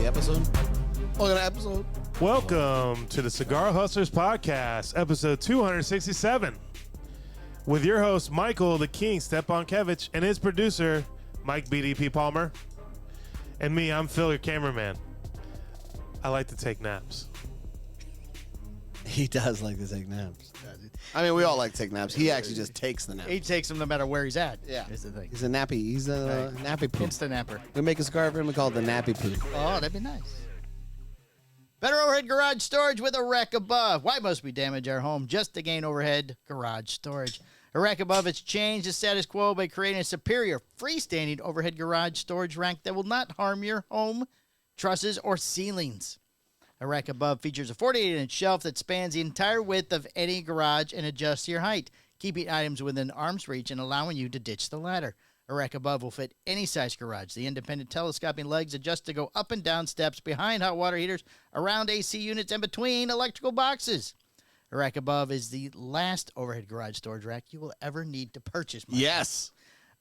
episode. Look at that episode. Welcome to the Cigar Hustlers Podcast, episode 267, with your host, Michael the King Stepankevich, and his producer, Mike BDP Palmer. And me, I'm Phil, your cameraman. I like to take naps. He does like to take naps. I mean, we all like to take naps. He actually just takes the nap. He takes them no matter where he's at. Yeah. Is the thing. He's a nappy. He's a nappy poo. It's the napper. We make a cigar for him. We call it the nappy poo. Oh, that'd be nice. Better overhead garage storage with a rack above. Why must we damage our home just to gain overhead garage storage? A rack above has changed the status quo by creating a superior freestanding overhead garage storage rack that will not harm your home, trusses, or ceilings. A rack above features a 48-inch shelf that spans the entire width of any garage and adjusts your height, keeping items within arm's reach and allowing you to ditch the ladder. A rack above will fit any size garage. The independent telescoping legs adjust to go up and down steps, behind hot water heaters, around AC units, and between electrical boxes. A rack above is the last overhead garage storage rack you will ever need to purchase. Yes.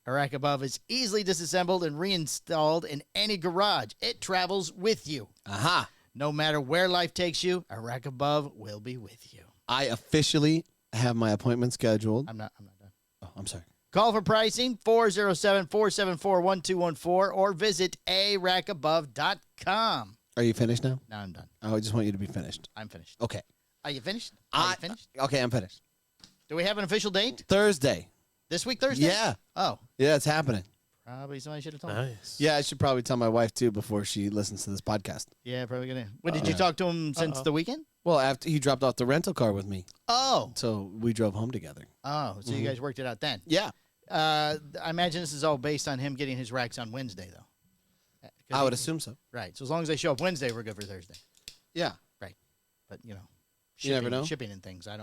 A rack above is easily disassembled and reinstalled in any garage. It travels with you. Aha. No matter where life takes you, a rack above will be with you. I officially have my appointment scheduled. I'm not done. Oh, I'm sorry. Call for pricing, 407-474-1214, or visit arackabove.com. Are you finished now? No, I'm done. Oh, I just want you to be finished. I'm finished. Okay. Are you finished? Are you finished? Okay, I'm finished. Do we have an official date? Thursday. This week, Thursday? Yeah. Oh. Yeah, it's happening. Probably somebody should have told me. Nice. Yeah, I should probably tell my wife, too, before she listens to this podcast. Yeah, probably going to. When did you talk to him since the weekend? Well, after he dropped off the rental car with me, Oh. so we drove home together. Oh, so you guys worked it out then. Yeah. I imagine this is all based on him getting his racks on Wednesday, though. I would assume so. Right. So as long as they show up Wednesday, we're good for Thursday. Yeah. But, you You never know. Shipping and things. I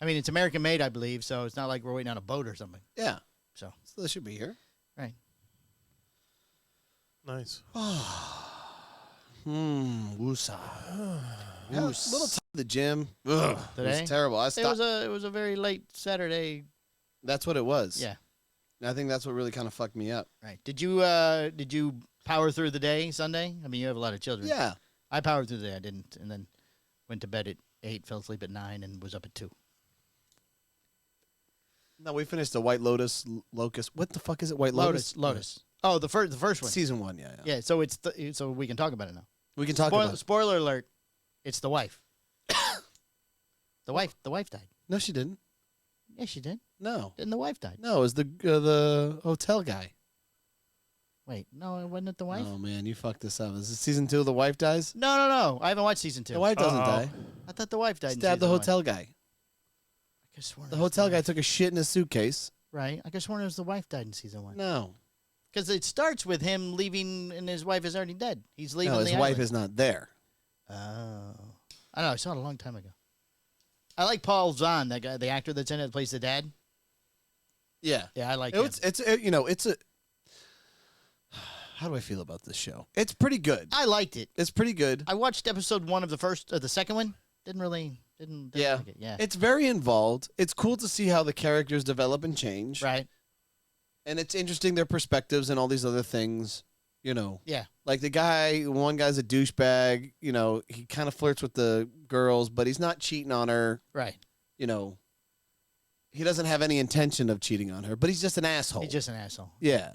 mean, it's American made, I believe, so it's not like we're waiting on a boat or something. Yeah. So they should be here. Right. Nice. Woosah. Yeah, a little time at the gym. Ugh, it Today? was terrible. I It stopped. was a very late Saturday. That's what it was. Yeah. And I think that's what really kind of fucked me up. Right. Did you power through the day Sunday? I mean, you have a lot of children. Yeah. I powered through the day. I didn't, and then went to bed at 8, fell asleep at 9, and was up at 2. No, we finished the White Lotus Locust. What the fuck is it? White Lotus. Lotus. Oh, the first one. Season 1. Yeah. Yeah. So so we can talk about it now. We can talk about it. Spoiler alert. It's the wife. The wife died. No, she didn't. Yeah, she did. No. And the wife died. No, it was the hotel guy. Wait, no, wasn't it the wife? Oh man, you fucked this up. Is it season 2? The wife dies. No. I haven't watched season 2. The wife doesn't die. I thought the wife died. Stabbed the in season hotel 1. guy. I could sworn The it was hotel guy wife. took a shit in his suitcase. Right. I could sworn it was the wife died in season 1. No. Because it starts with him leaving and his wife is already dead. He's leaving No, the his wife island. is not there. Oh. I don't know. I saw it a long time ago. I like Paul Zahn, that guy, the actor that's in it that plays the dad. Yeah. Yeah, I like him. It's a. How do I feel about this show? It's pretty good. I liked it. It's pretty good. I watched episode 1 of the second one. Didn't like it. Yeah. It's very involved. It's cool to see how the characters develop and change. Right. And it's interesting their perspectives and all these other things. Yeah. Like one guy's a douchebag. He kind of flirts with the girls, but he's not cheating on her. Right. He doesn't have any intention of cheating on her, but he's just an asshole. He's just an asshole. Yeah.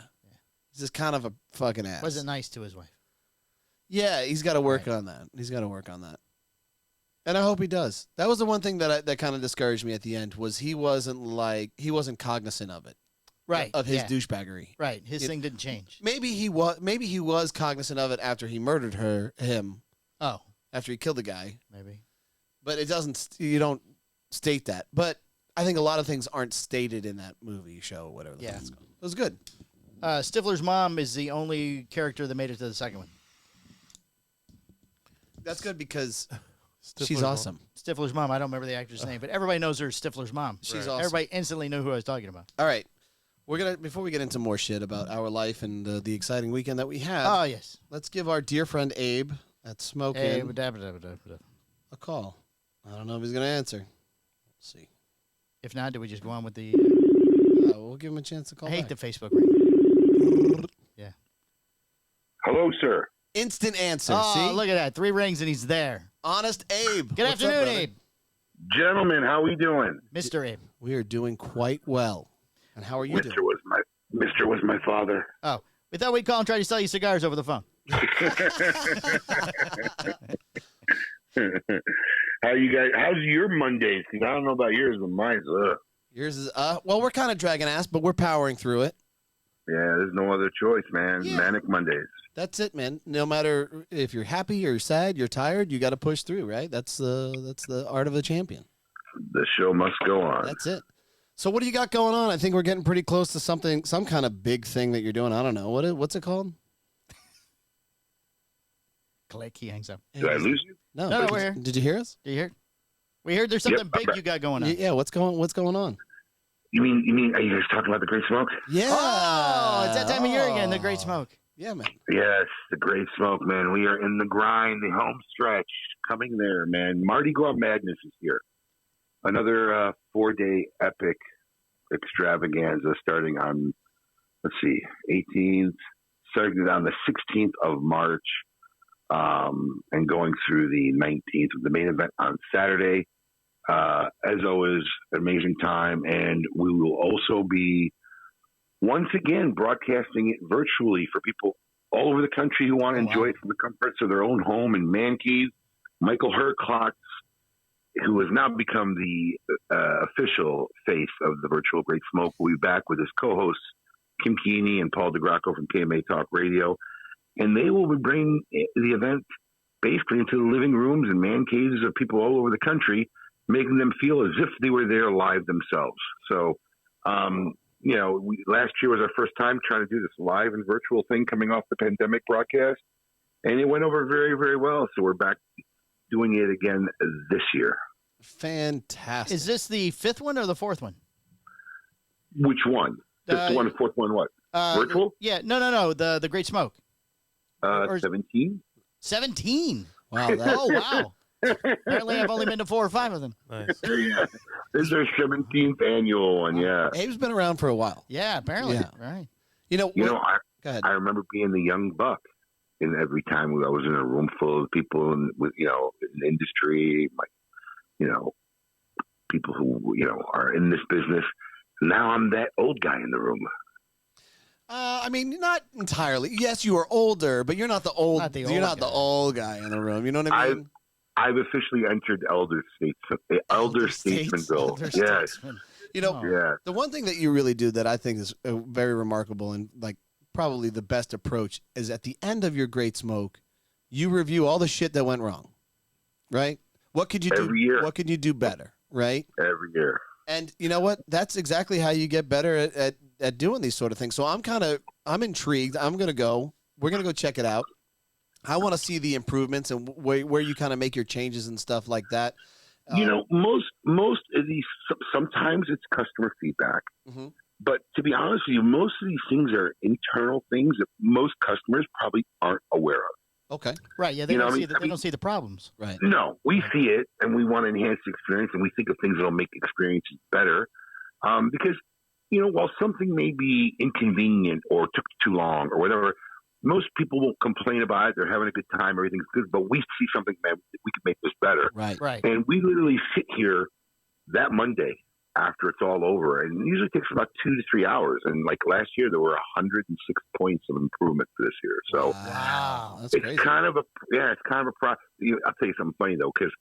He's just kind of a fucking ass. Wasn't nice to his wife. Yeah, he's got to work Right. on that. He's got to work on that. And I hope he does. That was the one thing that kind of discouraged me at the end was he wasn't cognizant of it. Right. Of his yeah. douchebaggery. Right. His thing didn't change. Maybe he was cognizant of it after he murdered him, Oh, after he killed the guy. maybe. But you don't state that. But I think a lot of things aren't stated in that movie, show, whatever the fuck it's called. It was good. Stifler's mom is the only character that made it to the second one. That's good because Stifler's she's mom. awesome. Stifler's mom. I don't remember the actress' name, but everybody knows her as Stifler's mom. She's awesome. Everybody instantly knew who I was talking about. All right. Before we get into more shit about our life and the exciting weekend that we have, Oh, yes. let's give our dear friend Abe at Smokin' Hey, a call. I don't know if he's going to answer. We'll see. if not, do we just go on with the... We'll give him a chance to call I hate back. the Facebook ring. Yeah. Hello, sir. Instant answer. Oh, See? look at that. 3 rings and he's there. Honest Abe. Good What's up, afternoon, brother? Abe. Gentlemen, how we doing? Mr. Abe. We are doing quite well. And how are you doing? Mr. was my father. Oh, we thought we'd call and try to sell you cigars over the phone. How you guys? How's your Mondays? Because I don't know about yours, but mine's Yours is well, we're kind of dragging ass, but we're powering through it. yeah. There's no other choice, man. Yeah. Manic Mondays. That's it, man. No matter if you're happy or sad, you're tired, you got to push through, right? That's the art of the champion. The show must go on. That's it. So what do you got going on? I think we're getting pretty close to some kind of big thing that you're doing. I don't know. What's it called? Click. He hangs up. Did I lose you? No, No, did, we're here. did you hear us? Do you hear? We heard there's something Yep, big you got going on. Yeah, what's going on? You mean? Are you guys talking about the Great Smoke? Yeah. Oh, it's that time of year again, the Great Smoke. Yeah, man. Yes, the Great Smoke, man. We are in the grind, the home stretch, coming there, man. Mardi Gras Madness is here. Another 4-day epic extravaganza starting on, 18th, starting on the 16th of March, and going through the 19th with the main event on Saturday. As always, amazing time, and we will also be once again broadcasting it virtually for people all over the country who want to enjoy it from the comforts of their own home and man cave. Michael Herclots, who has now become the official face of the virtual Great Smoke, will be back with his co-hosts Kim Keeney and Paul DeGracco from KMA Talk Radio, and they will be bringing the event basically into the living rooms and man caves of people all over the country, making them feel as if they were there live themselves. So, last year was our first time trying to do this live and virtual thing coming off the pandemic broadcast, and it went over very, very well. So we're back doing it again this year. Fantastic. Is this the 5th one or the 4th one? Which one? Just the one, the fourth one, what? Virtual? Yeah, no. The Great Smoke. 17? 17. Wow. Oh, wow. Apparently, I've only been to 4 or 5 of them. Nice. Yeah. This is our 17th annual one, yeah. Abe's been around for a while. Yeah, apparently. Yeah. Right. Go ahead. I remember being the young buck, and every time I was in a room full of people in the industry, people who are in this business. Now I'm that old guy in the room. Not entirely. Yes, you are older, but you're not the old. Not the you're old not the guy. old guy in the room. You know what I mean? I've officially entered elder statesmanville. Elder Yes. statesman. Yeah. The one thing that you really do that I think is very remarkable and like probably the best approach is at the end of your Great Smoke, you review all the shit that went wrong, right? What could you do? Every year. What could you do better, right? Every year. And you know what? That's exactly how you get better at doing these sort of things. So I'm intrigued. We're gonna go check it out. I want to see the improvements and where you kind of make your changes and stuff like that. Most of these, sometimes it's customer feedback. Mhm. But to be honest with you, most of these things are internal things that most customers probably aren't aware of. Okay. Right. Yeah, they don't see the problems. Right. No, we see it and we want to enhance the experience, and we think of things that will make experiences better. Because, while something may be inconvenient or took too long or whatever, most people won't complain about it. They're having a good time. Everything's good. But we see something, man, we can make this better. Right. Right. And we literally sit here that Monday after it's all over. And it usually takes about 2 to 3 hours. And like last year, there were 106 points of improvement for this year. So Wow. That's it's crazy. kind of a process. I'll tell you something funny though, because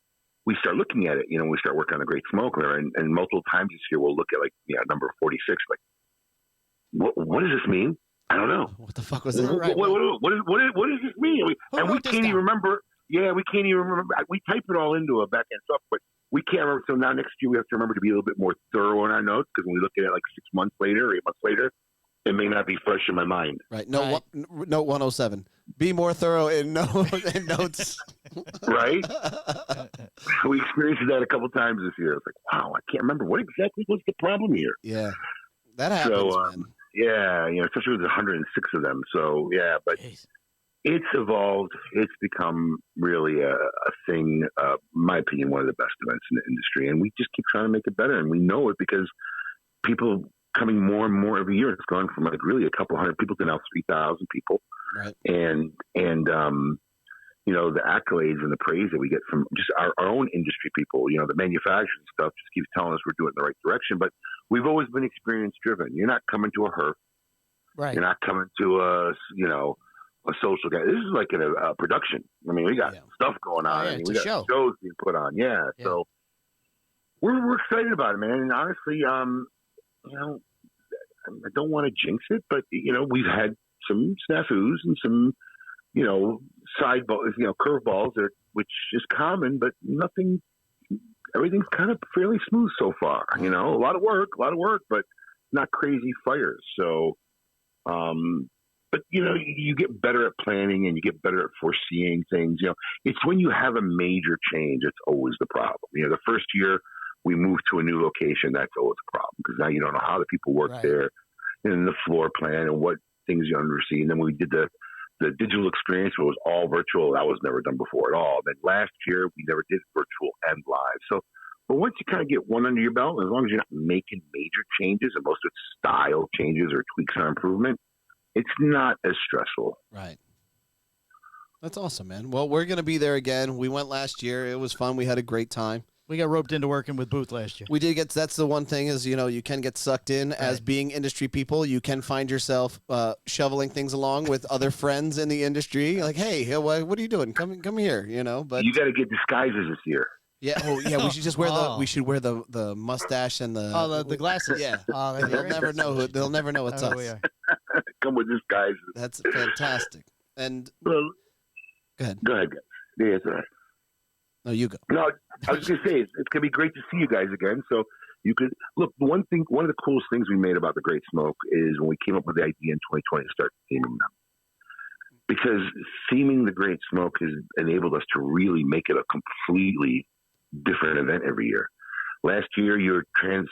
we start looking at it, we start working on the Great Smoke, and multiple times this year we'll look at number 46, like, what does this mean? I don't know. What the fuck was that? Right. What does this mean? Who And we wrote this can't even down? remember. Yeah, we can't even remember. We type it all into a back-end stuff, but we can't remember. So now next year we have to remember to be a little bit more thorough in our notes, because when we look at it like 6 months later or 8 months later, it may not be fresh in my mind. Right. No. Right. Note 107. Be more thorough in notes. Right? We experienced that a couple times this year. It's like, wow, I can't remember. What exactly was the problem here? Yeah. That happens, man. Yeah, especially with 106 of them. So, yeah, but Jeez. it's evolved. It's become really a thing, in my opinion, one of the best events in the industry. And we just keep trying to make it better. And we know it because people coming more and more every year. It's gone from like really a couple hundred people to now 3,000 people. Right. And you know, the accolades and the praise that we get from just our own industry people, you know, the manufacturing stuff just keeps telling us we're doing it in the right direction. But we've always been experience driven. You're not coming to a HERF. Right. You're not coming to a, you know, a social guy. This is like a production. I mean, we got stuff going on. Yeah, I mean, it's we a got show. shows being put on. Yeah. So we're excited about it, man. And honestly, you know, I don't want to jinx it, but you know, we've had some snafus and some, you know, curveballs which is common, but nothing. Everything's kind of fairly smooth so far. You know, a lot of work, but not crazy fires. So, but you know, you get better at planning and you get better at foreseeing things. You know, it's when you have a major change, it's always the problem. You know, the first year we moved to a new location, that's always a problem because now you don't know how the people work there and the floor plan and what things you undersee. And then we did the digital experience was all virtual. That was never done before at all. Then last year we never did virtual and live. So, but once you kind of get one under your belt, as long as you're not making major changes and most of it's style changes or tweaks or improvement, it's not as stressful. Right. That's awesome, man. Well, we're going to be there again. We went last year. It was fun. We had a great time. We got roped into working with Booth last year. We did get, that's the one thing is, you know, you can get sucked in as being industry people. You can find yourself shoveling things along with other friends in the industry. Like, hey, what are you doing? Come here, you know. But you got to get disguises this year. Yeah, we should just wear the mustache and the glasses. Yeah, they'll never know they'll never know it's us. Come with disguises. That's fantastic. And well, go ahead, guys. Yeah, that's all right. No, you go. No, I was just gonna say it's gonna be great to see you guys again. So you could look. One of the coolest things we made about the Great Smoke is when we came up with the idea in 2020 to start theming them. Because theming the Great Smoke has enabled us to really make it a completely different event every year. Last year, you're transported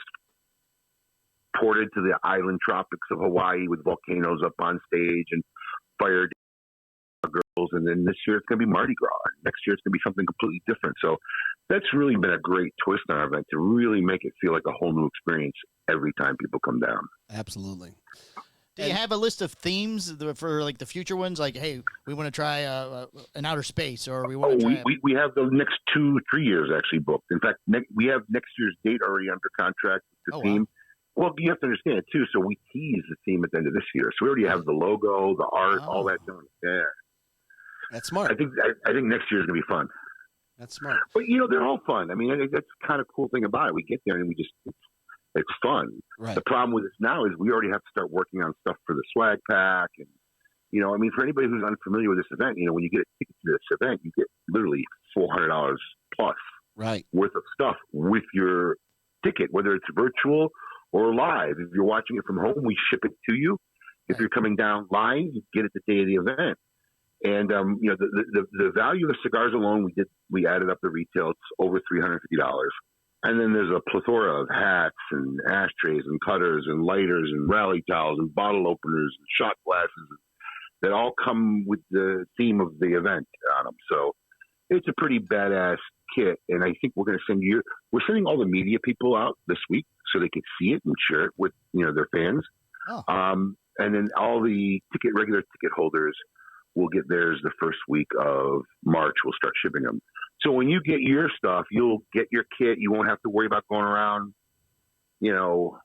to the island tropics of Hawaii with volcanoes up on stage and fire girls, and then this year it's going to be Mardi Gras. Next year it's going to be something completely different. So that's really been a great twist on our event to really make it feel like a whole new experience every time people come down. Absolutely. Do you have a list of themes for like the future ones? Like, hey, we want to try an outer space, or we want to try. We have the next 2-3 years actually booked. In fact, we have next year's date already under contract with the theme. Wow. Well, you have to understand it too. So we tease the theme at the end of this year. So we already have the logo, the art, all that done. Yeah. That's smart. I think next year is gonna be fun. That's smart. But you know, they're all fun. I mean, I think that's kind of cool thing about it. We get there and it's fun. Right. The problem with this now is we already have to start working on stuff for the swag pack, and you know, I mean, for anybody who's unfamiliar with this event, you know, when you get a ticket to this event, you get literally $400 plus worth of stuff with your ticket, whether it's virtual or live. If you're watching it from home, we ship it to you. If you're coming down live, you get it the day of the event. And you know, the value of the cigars alone, we added up the retail. It's over $350, and then there's a plethora of hats and ashtrays and cutters and lighters and rally towels and bottle openers and shot glasses that all come with the theme of the event on them. So it's a pretty badass kit, and I think we're going to we're sending all the media people out this week so they can see it and share it with, you know, their fans. And then all the regular ticket holders will get theirs the first week of March. We'll start shipping them. So when you get your stuff, you'll get your kit. You won't have to worry about going around, you know,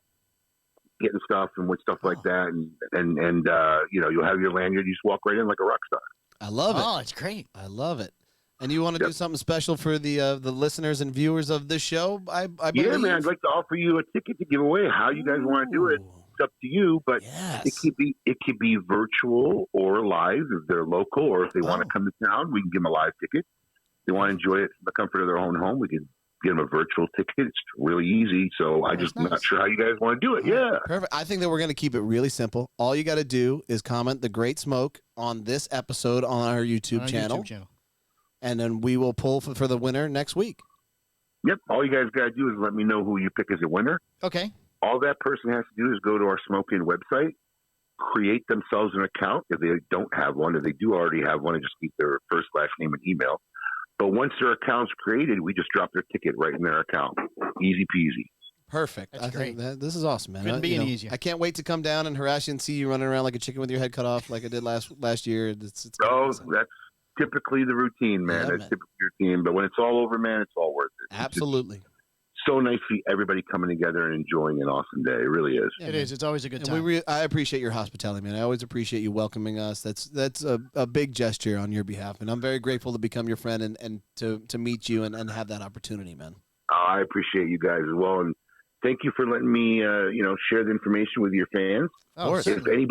getting stuff and with stuff like that. And you know, you'll have your lanyard. You just walk right in like a rock star. I love it. Oh, it's great. I love it. And you want to do something special for the listeners and viewers of this show? I believe. Yeah, man. I'd like to offer you a ticket to give away. How you guys want to do it? Up to you, but it could be virtual or live if they're local, or if they want to come to town, we can give them a live ticket. If they want to enjoy it in the comfort of their own home, we can give them a virtual ticket. It's really easy. So I'm not sure how you guys want to do it. Yeah, perfect. I think that we're going to keep it really simple. All you got to do is comment the Great Smoke on this episode on our YouTube channel, and then we will pull for the winner next week. Yep. All you guys got to do is let me know who you pick as a winner. Okay. All that person has to do is go to our Smoking website, create themselves an account if they don't have one. If they do already have one, and just keep their first, last name, and email. But once their account's created, we just drop their ticket right in their account. Easy peasy. Perfect. That's I great. think this is awesome, man. Couldn't be You any know, easier. I can't wait to come down and harass you and see you running around like a chicken with your head cut off, like I did last year. It's Oh, awesome. that's typically the routine, man. Yeah, That's man. typically your routine. But when it's all over, man, it's all worth it. It's just Absolutely. so nice to see everybody coming together and enjoying an awesome day. It really is. Yeah, It man. is. It's always a good And time. I appreciate your hospitality, man. I always appreciate you welcoming us. That's a big gesture on your behalf, and I'm very grateful to become your friend and to meet you and have that opportunity, man. I appreciate you guys as well, and thank you for letting me, share the information with your fans. Oh, If certainly.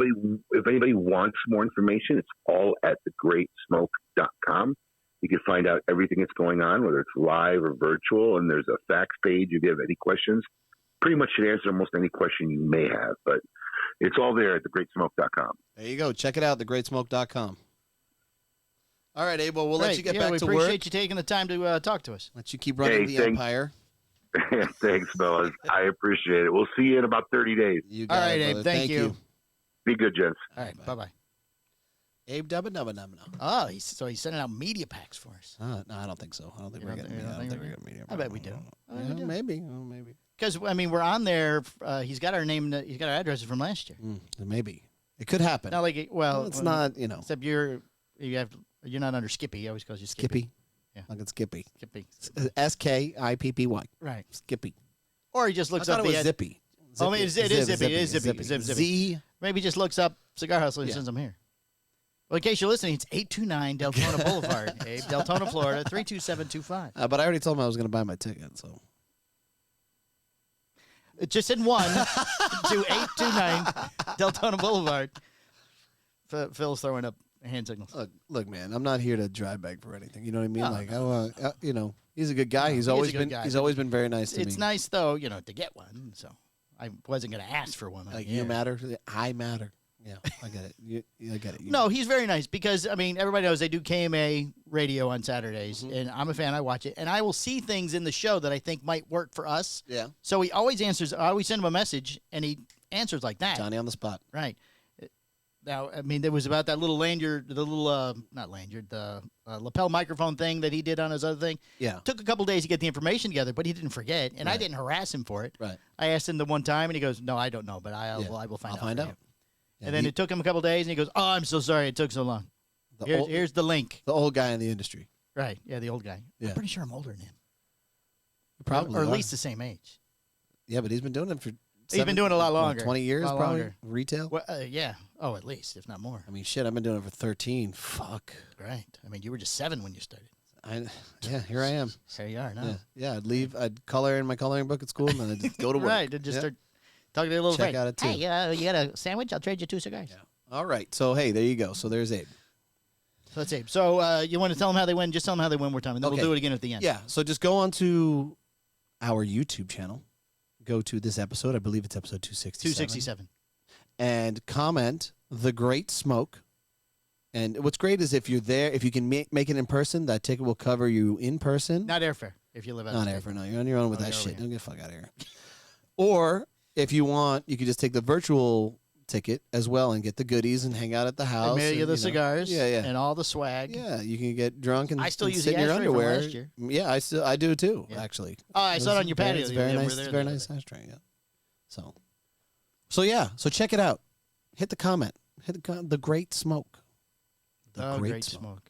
anybody wants more information, it's all at thegreatsmoke.com. You can find out everything that's going on, whether it's live or virtual, and there's a facts page. If you have any questions, pretty much should answer almost any question you may have, but it's all there at thegreatsmoke.com. There you go. Check it out, thegreatsmoke.com. All right, Abel, we'll let Great. you get Yeah, back we to appreciate work. you taking the time to talk to us. Let you keep running Hey, the thanks. empire. Thanks, fellas. I appreciate it. We'll see you in about 30 days. You All got right, it, Abe. brother. Thank you. Be good, gents. All right. Bye-bye. Abe Dubba Nubba Nubba. Oh, so he's sending out media packs for us. No, I don't think so. I don't think You we're don't getting think- you don't think we're getting media. I bet we do. I bet we do. Maybe. Oh, maybe. Because, I mean, we're on there. He's got our name. He's got our addresses from last year. Maybe. It could happen. Not like, It's not, Except you're not under Skippy. He always calls you Skippy. Skippy. Yeah. Like it's Skippy. Skippy. Skippy. Right. Skippy. Or he just I looks thought up it was the Zippy. Oh, I mean, it is Zippy. It is Zippy. Zippy. Zippy. Z. Maybe he just looks up Cigar Hustler and Yeah. sends them here. Well, in case you're listening, it's 829 Deltona Boulevard, Abe, Deltona, Florida, 32725. But I already told him I was going to buy my ticket, so. It just in one to 829 Deltona Boulevard. Phil's throwing up hand signals. Look, man, I'm not here to drive back for anything. You know what I mean? No, Like, I want, he's a good guy. He's he is always a good been. guy. He's always been very nice to me. It's nice, though, to get one. So I wasn't going to ask for one. Like you matter. I matter. Yeah, I get it. I get it. No, he's very nice because, I mean, everybody knows they do KMA radio on Saturdays, and I'm a fan. I watch it, and I will see things in the show that I think might work for us. Yeah. So he always answers. I always send him a message, and he answers like that. Johnny on the spot. Right. Now, I mean, there was about that little lanyard, not lanyard, the lapel microphone thing that he did on his other thing. Yeah. Took a couple days to get the information together, but he didn't forget, and I Right. didn't harass him for it. Right. I asked him the one time, and he goes, "No, I don't know, but I will find I'll out." find for out. you." Yeah, And then it took him a couple days, and he goes, "Oh, I'm so sorry it took so long. Here's the link." the old guy in the industry. Right. Yeah, the old guy. Yeah. I'm pretty sure I'm older than him. Probably. Or at are. least the same age. Yeah, but he's been doing it for. He's been doing it a lot longer. 20 years, A lot probably. longer. Retail. Well, yeah. Oh, at least, if not more. I mean, shit. I've been doing it for 13. Fuck. Right. I mean, you were just 7 when you started. Here I am. Here you are now. Yeah. I'd color in my coloring book at school, and then I'd just go to work. Right. And just Yeah. start talking to your little Check friend. out it, too. Hey, you got a sandwich? I'll trade you 2 cigars. All right. So hey, there you go. So there's Abe. So that's Abe. So you want to tell them how they win? Just tell them how they win one time, and then Okay. we'll do it again at the end. Yeah. So just go on to our YouTube channel. Go to this episode. I believe it's episode 267. 267. And comment The Great Smoke. And what's great is if you're there, if you can make it in person, that ticket will cover you in person. Not airfare if you live out Not of state. airfare. No, you're on your own with Oh, that you're shit. over here. Don't get the fuck out of here. Or if you want, you could just take the virtual ticket as well and get the goodies and hang out at the house. They mail you and, the know. cigars Yeah. and all the swag. Yeah, you can get drunk and I still and use sit the in your ashtray from underwear. last year. Yeah, I do too. Yeah. Actually. Oh, I saw it on your patio. It's the very other day. nice. We were It's there very the nice other day. ashtray. Yeah. So yeah. So check it out. Hit the comment. Hit the Great Smoke. The Great smoke.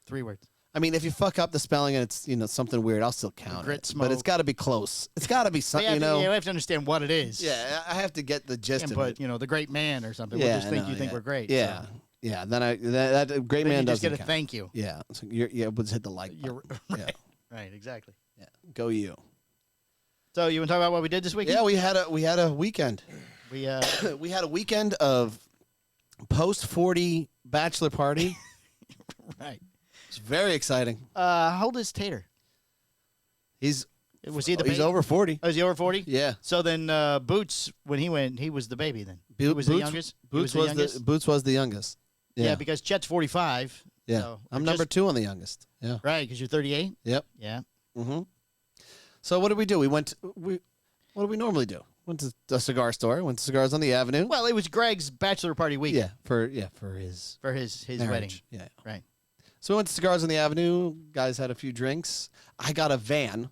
3 words. I mean, if you fuck up the spelling and it's something weird, I'll still count Grit it. But it's smoke. got to be close. It's got to be We something. have, to, we have to understand what it is. Yeah, I have to get the gist And of it. put, the great man or something. Yeah, We'll just think no, you think yeah. we're great. Yeah, So. yeah. Then that great Then man you just doesn't get a count. thank you. Yeah, so we'll just hit the like. You're button. right. Right, exactly. Yeah, go you. So you want to talk about what we did this weekend? Yeah, we had a weekend. We We had a weekend of post 40 bachelor party. right. It's very exciting. How old is Tater? He's Was he the he's baby? over 40. Oh, is he over 40? Yeah. So then Boots, when he went, he was the baby then. He was the youngest? He Boots was the youngest? Boots was the youngest. Yeah, because Chet's 45. Yeah. So I'm we're number just- 2 on the youngest. Yeah. Right, because you're 38? Yep. Yeah. Mm-hmm. So what did we do? What do we normally do? Went to a cigar store. Went to Cigars on the Avenue. Well, it was Gregg's bachelor party week Yeah, for his for his marriage. wedding. Yeah. Right. So we went to Cigars on the Avenue. Guys had a few drinks. I got a van.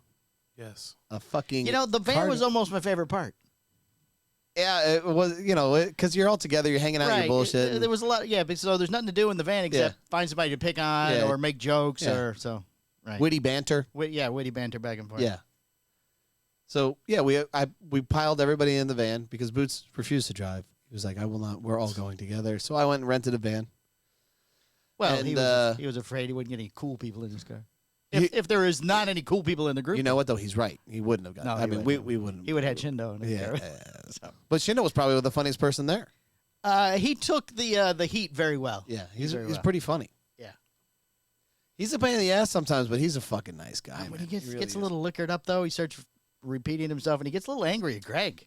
Yes. a fucking. You know, the van was almost my favorite part. Yeah, it was. You know, because you're all together, you're hanging out, your bullshit. There was a lot. Yeah, so there's nothing to do in the van except find somebody to pick on Yeah. or make jokes Yeah. or so. Right. Witty banter. Witty banter back and forth. Yeah. So yeah, we piled everybody in the van because Boots refused to drive. He was like, "I will not. We're all going together." So I went and rented a van. Well, And, he was afraid he wouldn't get any cool people in his car. If there is not any cool people in the group, You know what though? He's right. He wouldn't have gotten. No, I mean, we wouldn't. he would have had Shindo in his Yeah. car. So. But Shindo was probably the funniest person there. He took the heat very well. Yeah, he's very well. pretty funny. Yeah. He's a pain in the ass sometimes, but he's a fucking nice guy. When man. he gets really a little liquored up, though, he starts repeating himself, and he gets a little angry at Gregg,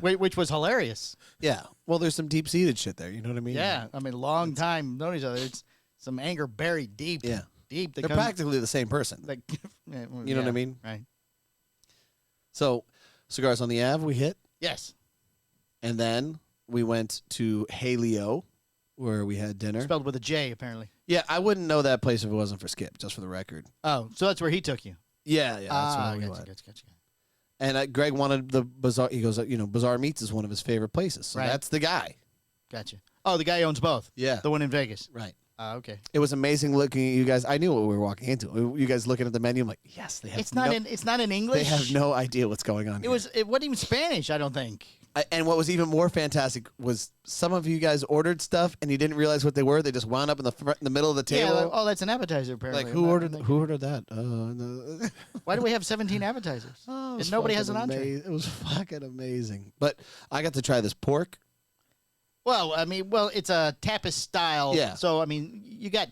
which was hilarious. Yeah. Well, there's some deep seated shit there. You know what I mean? Yeah, I mean, long time knowing each other. It's some anger buried deep. Yeah. Deep. They're practically the same person. Like, You know what I mean? Right. So, Cigars on the Ave, we hit. Yes. And then we went to Haleo, where we had dinner. Spelled with a J, apparently. Yeah, I wouldn't know that place if it wasn't for Skip, just for the record. Oh, so that's where he took you. Yeah, that's where we gotcha, went. gotcha. And Greg wanted the Bazaar. He goes, Bazaar Meats is one of his favorite places. So Right. that's the guy. Gotcha. Oh, the guy who owns both. Yeah. The one in Vegas. Right. Okay. It was amazing looking at you guys. I knew what we were walking into. You guys looking at the menu, I'm like, yes, they have It's not in English. They have no idea what's going on. It wasn't even Spanish, I don't think. And what was even more fantastic was some of you guys ordered stuff and you didn't realize what they were. They just wound up in the middle of the table. Yeah, oh, that's an appetizer, apparently. Like who ordered that? No. Why do we have 17 appetizers? Oh, it was And nobody has an fucking entree. It was fucking amazing. But I got to try this pork. Well, I mean, it's a tapas style. Yeah. So, I mean, you got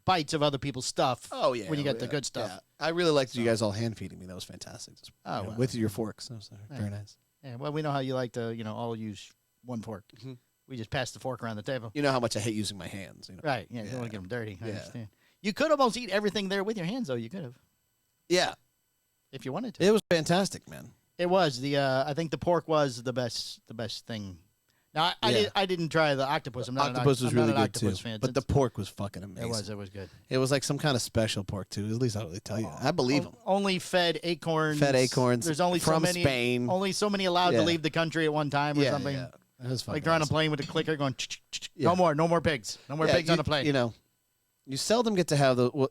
bites of other people's stuff. Oh yeah, When you get the yeah, good stuff. yeah. I really liked you guys all hand feeding me. That was fantastic. Just, Oh, well. with your forks. That was very Yeah. nice. Yeah. Well, we know how you like to, all use one fork. Mhm. We just pass the fork around the table. You know how much I hate using my hands. Right. Yeah. You Yeah. don't want to get them dirty. I Yeah. understand. You could almost eat everything there with your hands, though. You could have, Yeah, if you wanted to. it was fantastic, man. It was I think the pork was the best thing. Now I didn't try the octopus. I'm not Octopus was really an good octopus too. fan. But the pork was fucking amazing. it was good. It was like some kind of special pork too. At least I really tell you. I believe them. Only fed acorns. Fed acorns. There's only from so many. Spain. Only so many allowed Yeah. to leave the country at one time or something. Yeah. That was fucking Like they're on a awesome. plane with a clicker going. Yeah. No more pigs. No more Yeah, pigs on a plane. You know, you seldom get to have the. Well,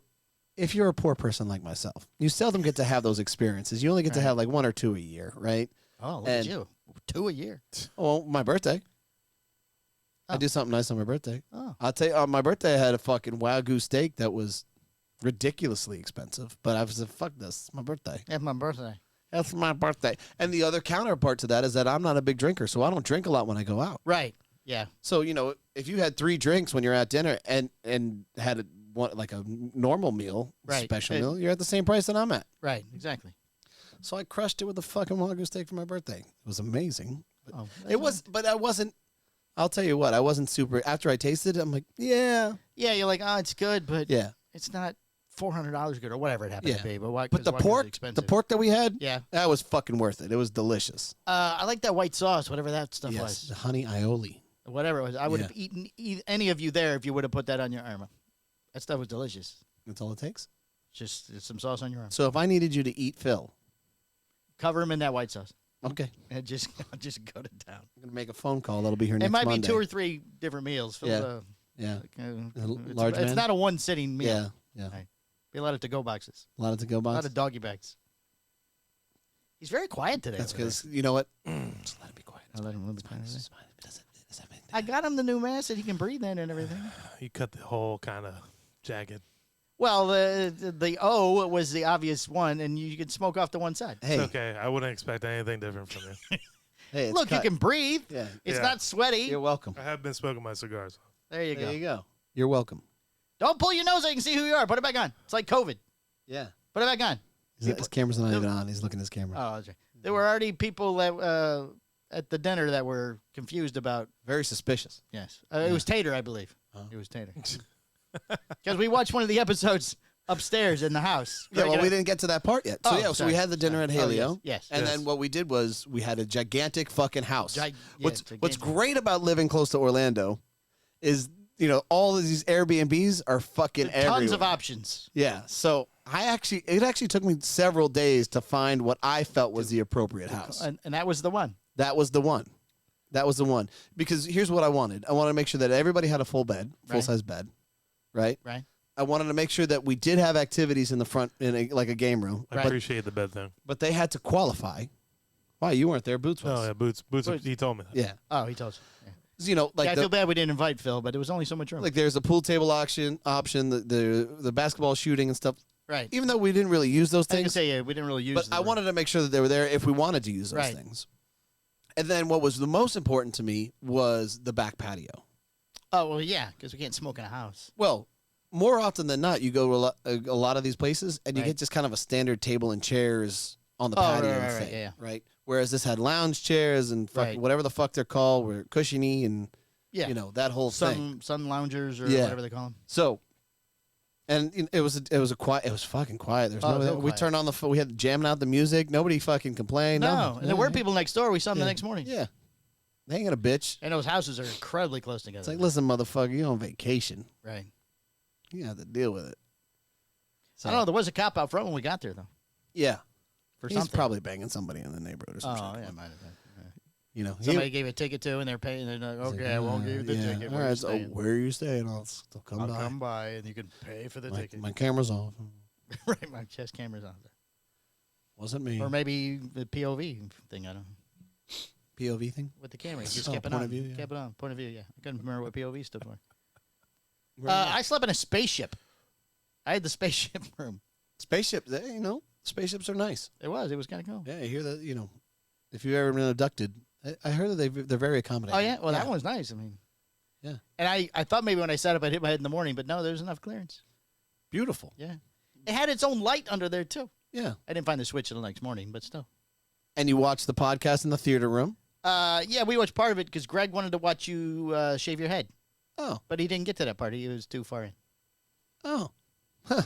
if you're a poor person like myself, you seldom get to have those experiences. You only get to Right. have like one or two a year, right? Oh, look and- at you. 2 a year. Well, my birthday. I Oh. do something nice on my birthday. Oh. I'll tell you, on my birthday, I had a fucking Wagyu steak that was ridiculously expensive. But I was like, fuck this. It's my birthday. It's my birthday. That's my birthday. And the other counterpart to that is that I'm not a big drinker, so I don't drink a lot when I go out. Right. Yeah. So, if you had 3 drinks when you're at dinner and had like a normal meal, Right. special meal, you're at the same price that I'm at. Right. Exactly. So I crushed it with a fucking Wagyu steak for my birthday. It was amazing. But Oh, but I wasn't. I'll tell you what, I wasn't super. After I tasted it, I'm like, yeah, Yeah. You're like, it's good, but yeah. it's not $400 good or whatever it happened Yeah. to be. But why? But 'cause the Wagyu's pork, expensive. that we had, Yeah. that was fucking worth it. It was delicious. I like that white sauce, whatever that stuff Yes, was. the honey aioli. Whatever it was. I would have eaten any of you there if you would have put that on your arm. That stuff was delicious. That's all it takes. Just some sauce on your arm. So if I needed you to eat Phil, Cover him in that white sauce. okay, And just go to town. I'm gonna make a phone call. That'll be here next It might Monday. be 2 or 3 different meals. Phil's, Yeah. it's, large it's man? not a one sitting meal. Yeah, yeah. Right. Be a lot of to-go boxes. A lot of to-go A lot boxes. of doggy bags. He's very quiet today. That's over there. because you know what? Just let it be quiet. I'll let him be quiet. It's fine. It doesn't have anything. I got him the new mask that he can breathe in and everything. You cut the whole kind of jagged. Well, the O was the obvious one, and you could smoke off to one side. Hey, It's okay. I wouldn't expect anything different from you. hey, it's Look, cut. you can breathe. Yeah, It's Yeah. not sweaty. you're welcome. I have been smoking my cigars. There you go. There you go. You're welcome. Don't pull your nose so you can see who you are. Put it back on. It's like COVID. Yeah. Put it back on. His camera's not even on. He's looking at his camera. Oh, that's right. There were already people that at the dinner that were confused about. Very suspicious. Yes, it was Tater, I believe. Oh. It was Tater. Because we watched one of the episodes upstairs in the house. Yeah, well, we didn't get to that part yet. So Oh, yeah, so sorry, we had the dinner at sorry. Haleo. Oh, yes. And Yes. then what we did was we had a gigantic fucking house. What's gigantic. great about living close to Orlando is all of these Airbnbs are fucking everywhere. Tons of options. Yeah. So it actually took me several days to find what I felt was the appropriate house. And that was the one. That was the one. That was the one. Because here's what I wanted. I wanted to make sure that everybody had a full bed, full-size bed, right? Right. I wanted to make sure that we did have activities in the front, like a game room. I appreciate the bed thing. But they had to qualify. Why? You weren't there. Boots was. Oh, yeah, Boots. He told me that. Yeah. Oh, he told you. Yeah. Like I feel bad we didn't invite Phil, but there was only so much room. like there's a pool table option, the basketball shooting and stuff. Right. Even though we didn't really use those I was things. gonna say, yeah, we didn't really use But I wanted to make sure that they were there if we wanted to use those Right. things. And then what was the most important to me was the back patio. Oh, well, yeah, because we can't smoke in a house. Well, more often than not, you go to a lot of these places and you Right. get just kind of a standard table and chairs on the Oh, patio right, thing, yeah. right? Whereas this had lounge chairs and Right. whatever the fuck they're called, were cushiony and Yeah. that whole thing. Sun loungers or Yeah. whatever they call them. So, and it was quiet. It was fucking quiet. There's Oh, it was no. real We quiet. turned on we had jamming out the music. Nobody fucking complained. No, nothing. and there were people next door. We saw them Yeah. the next morning. Yeah, they ain't gonna bitch. And those houses are incredibly close together. It's like, listen, motherfucker, you're on vacation. Right. You have to deal with it. So, I don't know. There was a cop out front when we got there, though. Yeah, For he's something. probably banging somebody in the neighborhood or something. Oh, yeah, might have been. he, Somebody gave a ticket to, and they're paying. They're like, he's like, okay, I won't give you the yeah. ticket. All Where you right, so staying? where are you staying? I'll come I'll by. come by, and you can pay for the ticket. My camera's off. Right, my chest camera's on there. Wasn't me. Or maybe the POV thing. I don't know. POV thing. With the camera, you just Oh, kept it point on. of view, yeah. Kept it on. Point of view. Yeah, I couldn't remember what POV stood for. Where are you? I slept in a spaceship. I had the spaceship room. Spaceship. Spaceships are nice. It was kind of cool. Yeah, you hear that? If you've ever been abducted, I heard that they're very accommodating. Oh yeah, well that one was nice. I mean, Yeah. And I thought maybe when I sat up I'd hit my head in the morning, but no, there's enough clearance. Beautiful. Yeah, it had its own light under there too. Yeah. I didn't find the switch until the next morning, but still. And you watched the podcast in the theater room. Yeah, we watched part of it because Gregg wanted to watch you shave your head, Oh. but he didn't get to that part. He was too far in. Oh. Huh.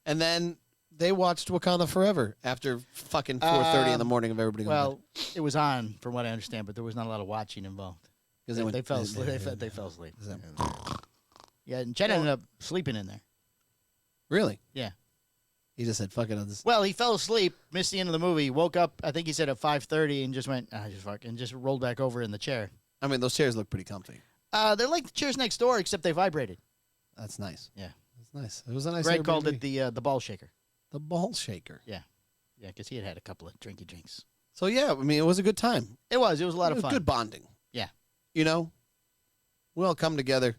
And then they watched Wakanda Forever after fucking 4:30 in the morning of everybody going Well, it was on, from what I understand, but there was not a lot of watching involved. to bed. They fell asleep. They fell asleep. Is that- Yeah, and Chen ended up sleeping in there. Really? Yeah. He just said, fuck it. I'll just... Well, he fell asleep, missed the end of the movie, woke up, I think he said at 5:30, and just went, and just rolled back over in the chair. I mean, those chairs look pretty comfy. They're like the chairs next door, except they vibrated. That's nice. Yeah. That's nice. It was a nice Gregg called Airbnb. it the ball shaker. The ball shaker. Yeah, because he had a couple of drinky drinks. So, yeah, I mean, it was a good time. It was a lot It of was fun. good bonding. Yeah. We all come together.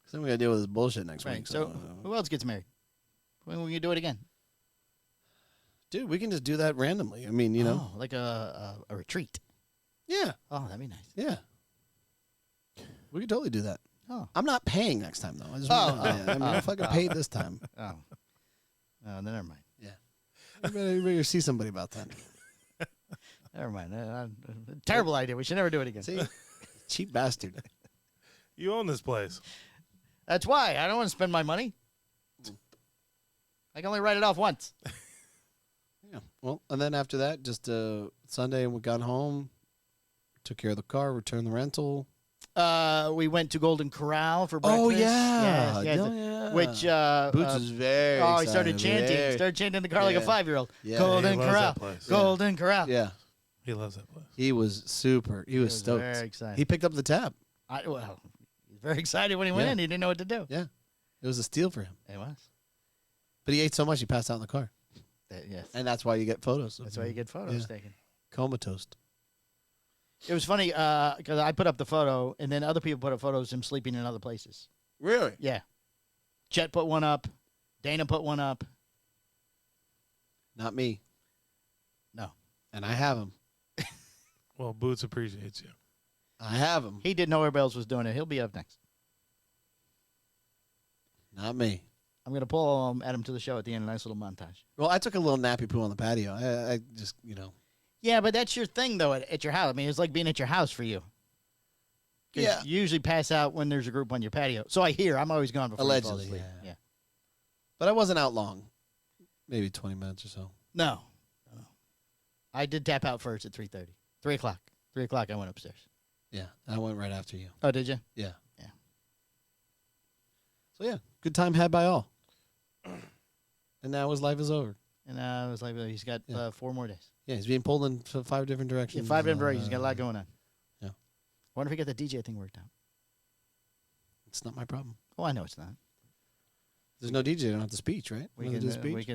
'Cause then we got to deal with this bullshit next Right. week. So, who else gets married? When will you do it again? dude, we can just do that randomly. I mean, Oh, like a retreat. Yeah. Oh, that'd be nice. Yeah. We could totally do that. Oh. I'm not paying next time, though. I just Oh, I'm not fucking paid this time. Oh. Oh, never mind. You better see somebody about that. Never mind. Terrible idea. We should never do it again. See? Cheap bastard. You own this place. That's why. I don't want to spend my money. I can only write it off once. Yeah. Well, and then after that, just Sunday, we got home, took care of the car, returned the rental. We went to Golden Corral for breakfast. Oh, yeah. Yes, Oh, yeah. Which Boots is very he excited. started chanting. Very- Started chanting in the car like a Yeah. 5-year-old. Yeah. Golden He loves Corral. that place. Golden Corral. Yeah. He loves that place. He was super. He was stoked. Very excited. He picked up the tab. He was very excited when he went Yeah. in. He didn't know what to do. Yeah. It was a steal for him. It was. But he ate so much, he passed out in the car. Yes. And that's why you get photos. That's why you get photos Yeah. taken. Comatose. It was funny because I put up the photo, and then other people put up photos of him sleeping in other places. Really? Yeah. Chet put one up. Dana put one up. Not me. No. And I have him. Well, Boots appreciates you. I have him. He didn't know everybody else was doing it. He'll be up next. Not me. I'm going to pull Adam to the show at the end, a nice little montage. Well, I took a little nappy poo on the patio. I just, Yeah, but that's your thing, though, at your house. I mean, it's like being at your house for you. 'Cause Yeah. You usually pass out when there's a group on your patio. So I hear. I'm always gone before Allegedly, you fall asleep. yeah. Yeah. But I wasn't out long. Maybe 20 minutes or so. No. I did tap out first at 3:30. 3 o'clock. 3 o'clock, I went upstairs. Yeah. I went right after you. Oh, did you? Yeah. Yeah. So yeah, good time had by all. And now his life is over. And I was like, he's got 4 more days. Yeah, he's being pulled in 5 different Yeah, directions. 5 different directions. He's got a lot going on. Yeah. Wonder if he got the DJ thing worked out. It's not my problem. Oh, I know it's not. There's no DJ. I don't have the speech, right? We You can, wanna do speech?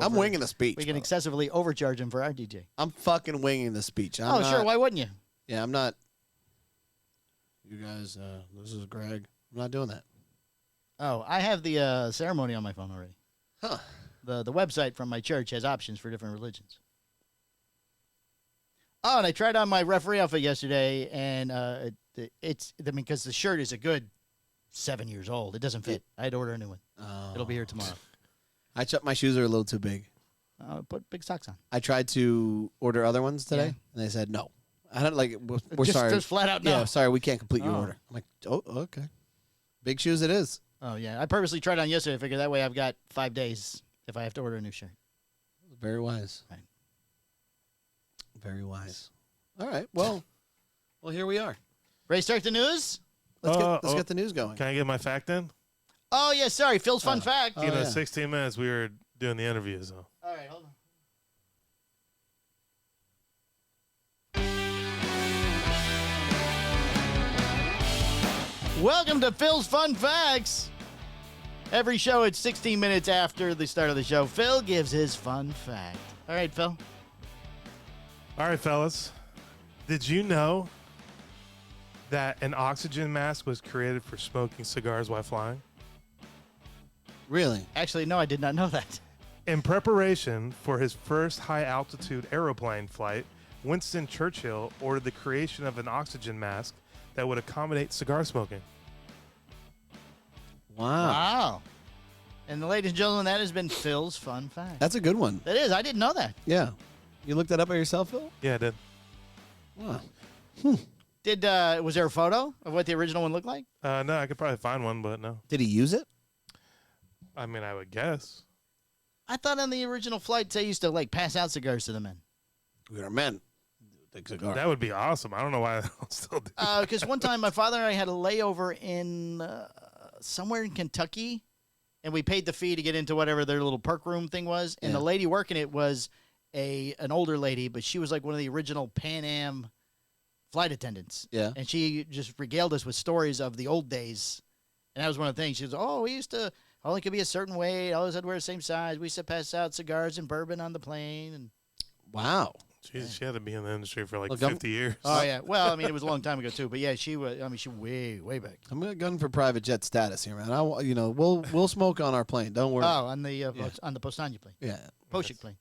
I'm winging the speech. We can bro. excessively overcharge him for our DJ. I'm fucking winging the speech. Sure. Why wouldn't you? Yeah, I'm not. You guys, this is Greg. I'm not doing that. Oh, I have the ceremony on my phone already. Huh. The website from my church has options for different religions. Oh, and I tried on my referee outfit yesterday, and because the shirt is a good 7 years old. It doesn't fit. I had to order a new one. Oh. It'll be here tomorrow. My shoes are a little too big. Put big socks on. I tried to order other ones today, Yeah. and they said no. I don't like. We're sorry. Just flat out no. Yeah, sorry, we can't complete your Oh. order. I'm like, oh, okay. Big shoes, it is. Oh yeah, I purposely tried on yesterday. I figured that way I've got 5 days if I have to order a new shirt. Very wise. Right. Very wise. All right. Well, here we are. Ready to start the news? Let's get the news going. Can I get my fact in? Oh yeah, sorry. Phil's fun fact. Oh, You know, yeah. 16 minutes we were doing the interview, so. All right, hold on. Welcome to Phil's Fun Facts. Every show, it's 16 minutes after the start of the show. Phil gives his fun fact. All right, Phil. All right, fellas. Did you know that an oxygen mask was created for smoking cigars while flying? Really? Actually, no, I did not know that. In preparation for his first high-altitude aeroplane flight, Winston Churchill ordered the creation of an oxygen mask that would accommodate cigar smoking. Wow. Wow. And ladies and gentlemen, that has been Phil's fun fact. That's a good one. That is. I didn't know that. Yeah. You looked that up by yourself, Phil? Yeah, I did. Wow. Was there a photo of what the original one looked like? No, I could probably find one, but no. Did he use it? I mean, I would guess. I thought on the original flights they used to like pass out cigars to the men. We are men. Take cigar. That would be awesome. I don't know why I don't still do. Because one time my father and I had a layover in somewhere in Kentucky, and we paid the fee to get into whatever their little park room thing was. And Yeah. the lady working it was an older lady, but she was like one of the original Pan Am flight attendants. Yeah. And she just regaled us with stories of the old days. And that was one of the things. She was, we used to, only could be a certain weight. Always had to wear the same size. We used to pass out cigars and bourbon on the plane. And Wow. Jesus, she had to be in the industry for like Look, 50 years. oh, yeah. Well, I mean, it was a long time ago, too. But, yeah, she was, she way, way back. I'm gunning for private jet status here, man. We'll smoke on our plane. Don't worry. Oh, on the Postania plane. Yeah. Poshik plane.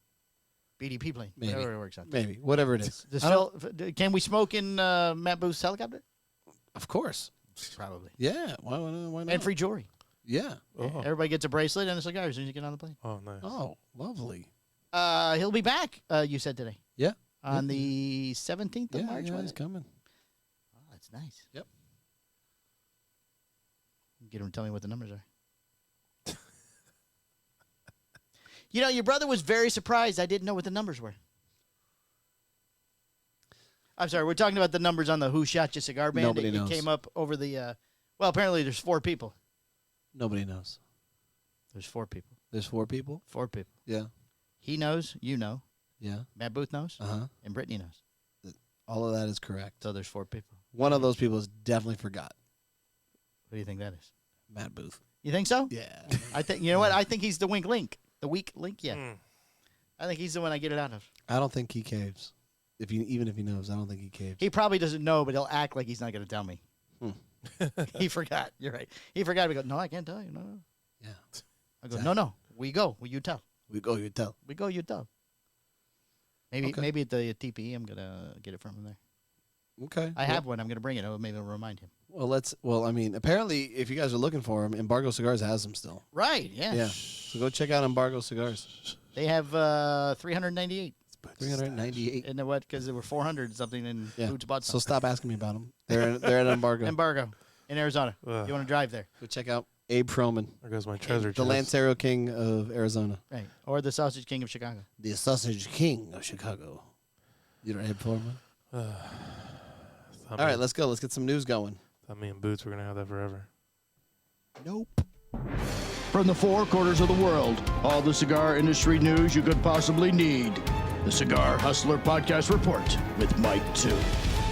BDP plane. Maybe. Whatever it works out. Maybe. Whatever it is. Does I don't- can we smoke in Matt Booth's helicopter? Of course. Probably. Yeah. Why not? And free jewelry. Yeah. Oh, Everybody gets a bracelet and a cigar as soon as you get on the plane. oh, nice. Oh, lovely. He'll be back, you said today. Yeah. On the 17th of Yeah, March. yeah, was he's it? coming. Oh, that's nice. Yep. Get him to tell me what the numbers are. Your brother was very surprised I didn't know what the numbers were. I'm sorry, we're talking about the numbers on the Who Shot You Cigar Band. Nobody knows. It came up over the, apparently there's 4 people. Nobody knows. There's 4 people. There's 4 people? 4 people. Yeah. He knows, you know, Yeah. Matt Booth knows, Uh-huh. and Brittany knows. All of that is correct. So there's 4 people. One of those people is definitely forgot. What do you think that is? Matt Booth. You think so? Yeah. I think, you know what? I think he's the weak link. The weak link, yeah. Mm. I think he's the one I get it out of. I don't think he caves. Even if he knows, I don't think he caves. He probably doesn't know, but he'll act like he's not going to tell me. He forgot. You're right. He forgot. We go, no, I can't tell you. No. Yeah. I go, no. We go. Will you tell? We go, you tell. We go. You tell. Maybe Okay. maybe at the TPE, I'm gonna get it from him there. Okay. I have one. I'm gonna bring it. Maybe it'll remind him. Well, I mean, apparently, if you guys are looking for them, Embargo Cigars has them still. Right. Yeah. Yeah. So go check out Embargo Cigars. They have 398. 398. And what? Because there were 400 something in Yeah. Boots bought So some. stop asking me about them. They're at Embargo. Embargo in Arizona. Ugh. You want to drive there? Go check out Abe Froman, There goes my treasure the chest. Lancero King of Arizona, Right. Or the Sausage King of Chicago. the Sausage King of Chicago. You know Abe Froman? All right, let's go. Let's get some news going. Thought me and Boots were going to have that forever. Nope. From the four corners of the world, all the cigar industry news you could possibly need. The Cigar Hustler Podcast Report with Mike 2.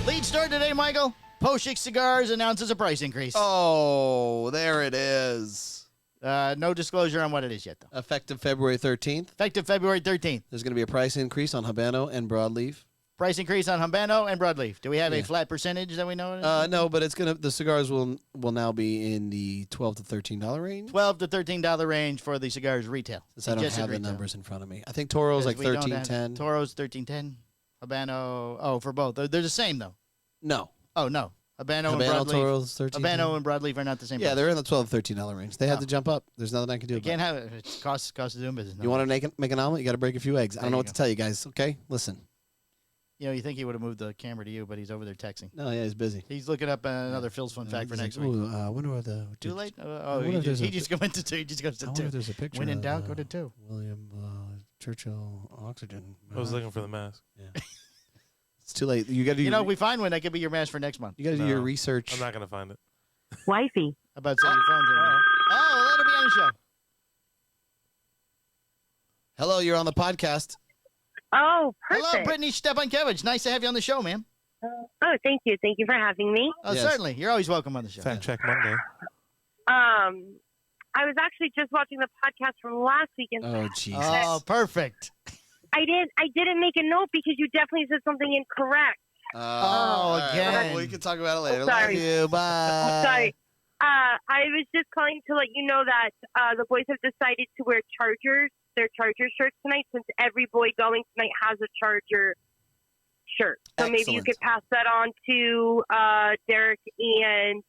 Lead story today, Michael. Poshik Cigars announces a price increase. Oh, there it is. No disclosure on what it is yet, though. Effective February 13th. Effective February 13th. There's going to be a price increase on Habano and Broadleaf. Price increase on Habano and Broadleaf. Do we have a flat percentage that we know? No, but the cigars will now be in the $12 to $13 range. $12 to $13 range for the cigars retail. Since I don't have the numbers in front of me. I think Toro's like $13.10. Toro's $13.10. Habano, for both. They're the same, though. No. Oh, no. Habano and Broadleaf. Toro's $13.10. Habano and Broadleaf are not the same. Yeah, price. they're in the $12 to $13 range. They have to jump up. There's nothing I can do You about can't it. have it. It costs of doing business. You want to make an omelet? You got to break a few eggs. I don't know what to tell you guys, okay? Listen. You know, you think he would have moved the camera to you, but he's over there texting. No, yeah, he's busy. He's looking up another Phil's fun fact for next week. When are the... Too late? He just goes to 2. He just goes to I 2. wonder if there's a picture When in of, doubt, go to 2. William Churchill Oxygen. I was looking for the mask. Yeah. It's too late. You got to do. You know, if we find one, that could be your match for next month. You got to do your research. I'm not going to find it. Wifey. About saying your phone's in there. Oh, let her be on the show. Hello, you're on the podcast. Oh, perfect. Hello, Brittany Stepankevich. Nice to have you on the show, ma'am. Oh, thank you. Thank you for having me. Oh, Yes. certainly. You're always welcome on the show. Fact check Monday. I was actually just watching the podcast from last week, and Oh, Jesus. Oh, perfect. I didn't make a note because you definitely said something incorrect. All right. again. Well, we can talk about it later. Sorry. Love you. Bye. Sorry. I was just calling to let you know that the boys have decided to wear their Charger shirts tonight, since every boy going tonight has a Charger shirt. So maybe you Excellent. could pass that on to Derek and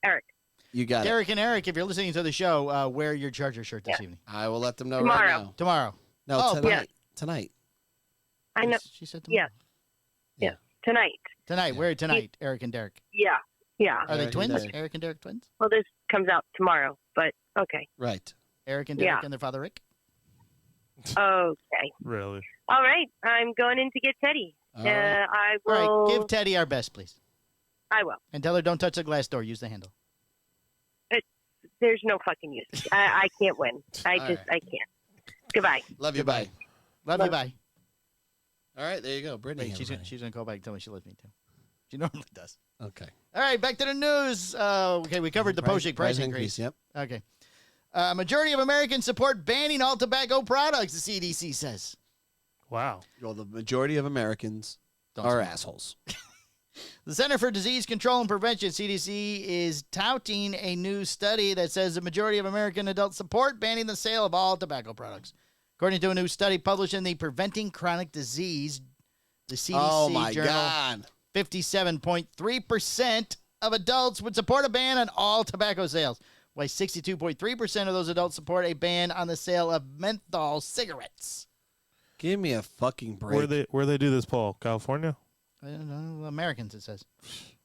Eric. You got it. Derek and Eric, if you're listening to the show, wear your Charger shirt this evening. I will let them know Tomorrow. right now. Tomorrow. No, Oh, tonight. yeah. Tonight. I know. She said tomorrow. Yes. Yes. Tonight. Tonight. Wear it tonight, Eric and Derek. Yeah. Yeah. Are they Eric and twins? Derek. Eric and Derek twins? Well, this comes out tomorrow, but okay. Right. Eric and Derek Yeah. and their father Rick? Okay. Really? All right. I'm going in to get Teddy. All right. I All will. right, give Teddy our best, please. I will. And tell her don't touch the glass door. Use the handle. There's no fucking use. I can't win. I can't. Goodbye. Love you. Bye. Love you, bye. All right. There you go. Brittany. Wait, she's gonna call back and tell me she loves me too. She normally does. Okay. All right, back to the news. Okay, we covered the Poshik price increase. Yep. Okay. Majority of Americans support banning all tobacco products, the CDC says. Wow. Well, the majority of Americans are assholes. The Center for Disease Control and Prevention, CDC, is touting a new study that says the majority of American adults support banning the sale of all tobacco products. According to a new study published in the Preventing Chronic Disease, the CDC Oh, my journal, God. 57.3% of adults would support a ban on all tobacco sales, while 62.3% of those adults support a ban on the sale of menthol cigarettes. Give me a fucking break. Where they do this poll? California? I don't know, Americans, it says.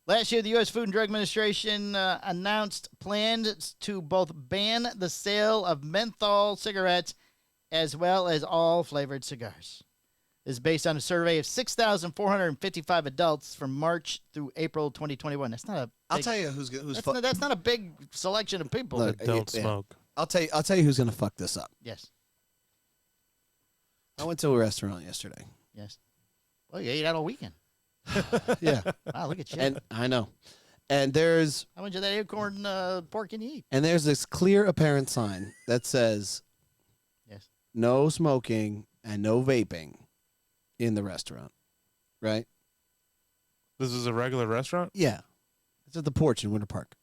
Last year, the U.S. Food and Drug Administration announced plans to both ban the sale of menthol cigarettes as well as all flavored cigars. This is based on a survey of 6,455 adults from March through April 2021. That's not a. I'll big- tell you who's That's not a big selection of people. Look, That don't yeah. smoke. I'll tell you who's gonna fuck this up. Yes. I went to a restaurant yesterday. Yes. Well, you ate out all weekend. Yeah. Wow, look at you. And I know. And there's How much of that acorn pork can you eat? this clear apparent sign that says Yes. no smoking and no vaping in the restaurant. Right? This is a regular restaurant? Yeah. It's at the porch in Winter Park.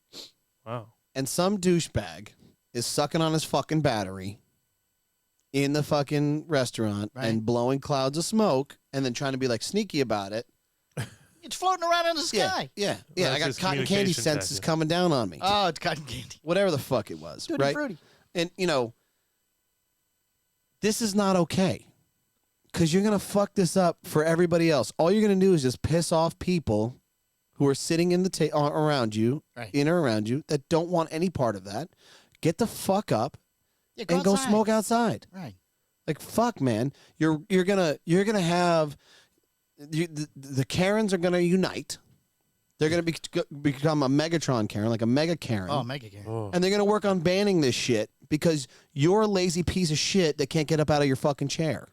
Wow. And some douchebag is sucking on his fucking battery in the fucking restaurant Right. and blowing clouds of smoke and then trying to be like sneaky about it. It's floating around in the sky. Yeah. That's I got his cotton candy communication senses tactic. coming down on me. Oh, it's cotton candy. Whatever the fuck it was. Tutti right? frutti. And, this is not okay. Because you're going to fuck this up for everybody else. All you're going to do is just piss off people who are sitting in the around you, Right. in or around you, that don't want any part of that. Get the fuck up Yeah, and go outside. smoke outside. Right. Like, fuck, man. You're gonna have the Karens are gonna unite. They're going to become a Megatron Karen, like a Mega Karen. Oh, Mega Karen. Oh. And they're going to work on banning this shit because you're a lazy piece of shit that can't get up out of your fucking chair.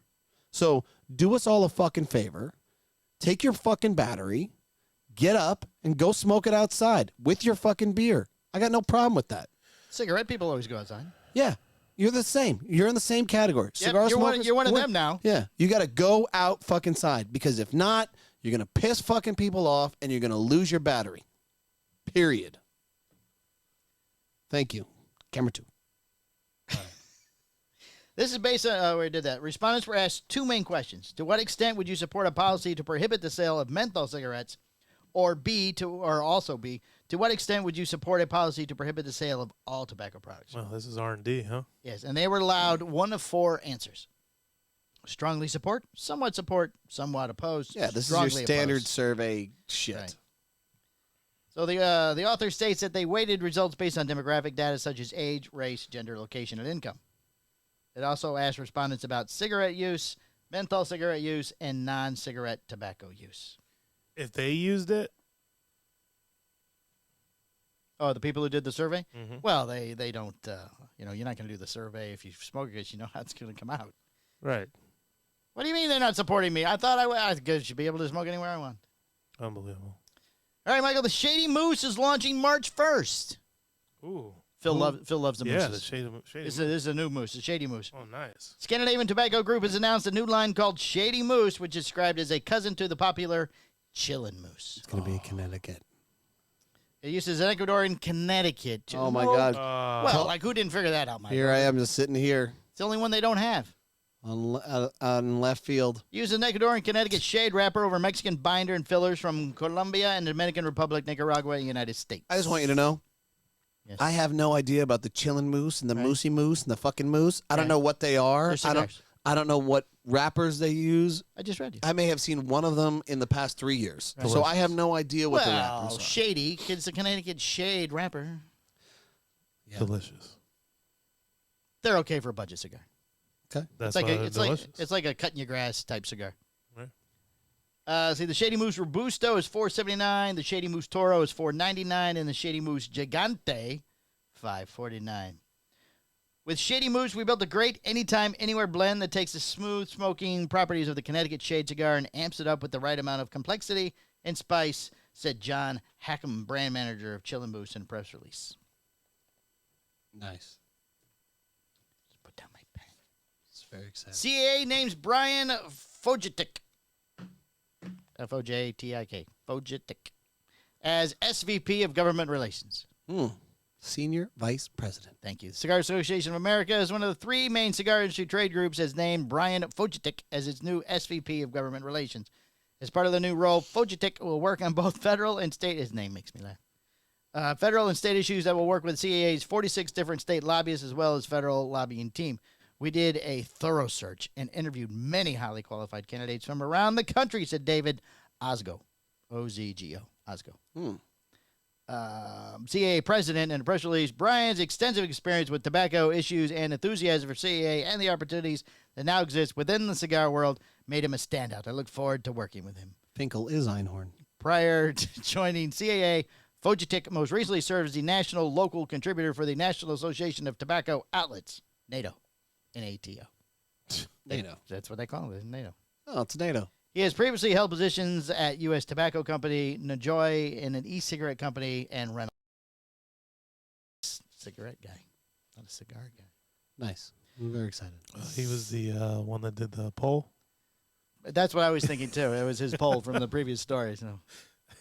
So do us all a fucking favor. Take your fucking battery, get up, and go smoke it outside with your fucking beer. I got no problem with that. Cigarette people always go outside. Yeah. You're the same. You're in the same category. Yep, Cigar smokers. you're one of them now. Yeah. You got to go out fucking side because if not, you're going to piss fucking people off and you're going to lose your battery. Period. Thank you. Camera 2. This is based on, we did that. Respondents were asked two main questions. To what extent would you support a policy to prohibit the sale of menthol cigarettes? Or also B, to what extent would you support a policy to prohibit the sale of all tobacco products? Well, this is R&D, huh? Yes, and they were allowed one of four answers. Strongly support, somewhat opposed. Yeah, this is strongly your standard opposed. survey shit. Right. So the author states that they weighted results based on demographic data such as age, race, gender, location, and income. It also asked respondents about cigarette use, menthol cigarette use, and non-cigarette tobacco use. If they used it, Oh, the people who did the survey? Mhm. Well, they don't, you're not going to do the survey if you smoke it because you know how it's going to come out. right? What do you mean they're not supporting me? I thought I should be able to smoke anywhere I want. Unbelievable. All right, Michael, the Shady Moose is launching March 1st. Ooh. Phil Ooh. loves the mooses. Yeah, the shady. This is a new moose, the Shady Moose. Oh, nice. Scandinavian Tobacco Group has announced a new line called Shady Moose, which is described as a cousin to the popular Chillin' Moose. It's going to be in Connecticut. It uses an Ecuadorian Connecticut. Oh, my God. Well, like, who didn't figure that out, Michael? Here I am just sitting here It's the only one they don't have. on left field. Use an Ecuadorian Connecticut shade wrapper over Mexican binder and fillers from Colombia and the Dominican Republic, Nicaragua, and United States. I just want you to know, Yes. I have no idea about the chillin' moose and the moosey moose and the fucking moose. I don't Right. know what they are. They're cigars. I don't know what wrappers they use. I just read you. I may have seen one of them in the past 3 years. Right. So I have no idea what the Well, wrappers are. shady. It's a Connecticut shade wrapper. Yeah. Delicious. They're okay for a budget cigar. Okay. That's It's like why it's they're like delicious. it's like a cut in your grass type cigar. Right. See, the Shady Moose Robusto is $4.79. The Shady Moose Toro is $4.99, and the Shady Moose Gigante $5.49. With Shady Moose, we built a great anytime, anywhere blend that takes the smooth smoking properties of the Connecticut Shade cigar and amps it up with the right amount of complexity and spice, said John Hackham, brand manager of Chillin' Moose, in a press release. Nice. Just put down my pen. It's very exciting. CAA names Brian Fojitik, F-O-J-T-I-K, Fojitik, as SVP of Government Relations. Senior Vice President. Thank you. The Cigar Association of America is one of the three main cigar industry trade groups, has named Brian Fojitik as its new SVP of Government Relations. As part of the new role, Fojitik will work on both federal and state. His name makes me laugh. Federal and state issues that will work with CAA's 46 different state lobbyists as well as federal lobbying team. We did a thorough search and interviewed many highly qualified candidates from around the country, said David Ozgo, O-Z-G-O, Ozgo. CAA president, in a press release, Brian's extensive experience with tobacco issues and enthusiasm for CAA and the opportunities that now exist within the cigar world made him a standout. I look forward to working with him. Finkel is Einhorn. Prior to joining CAA, Fojitik most recently served as the national local contributor for the National Association of Tobacco Outlets, NATO, N-A-T-O. NATO. That's what they call it, NATO. Oh, it's NATO. He has previously held positions at U.S. Tobacco Company, Najoy, and an e-cigarette company, and Reynolds. Cigarette guy, not a cigar guy. Nice. I'm very excited. He was the one that did the poll. That's what I was thinking, too. It was his poll from the previous story. So,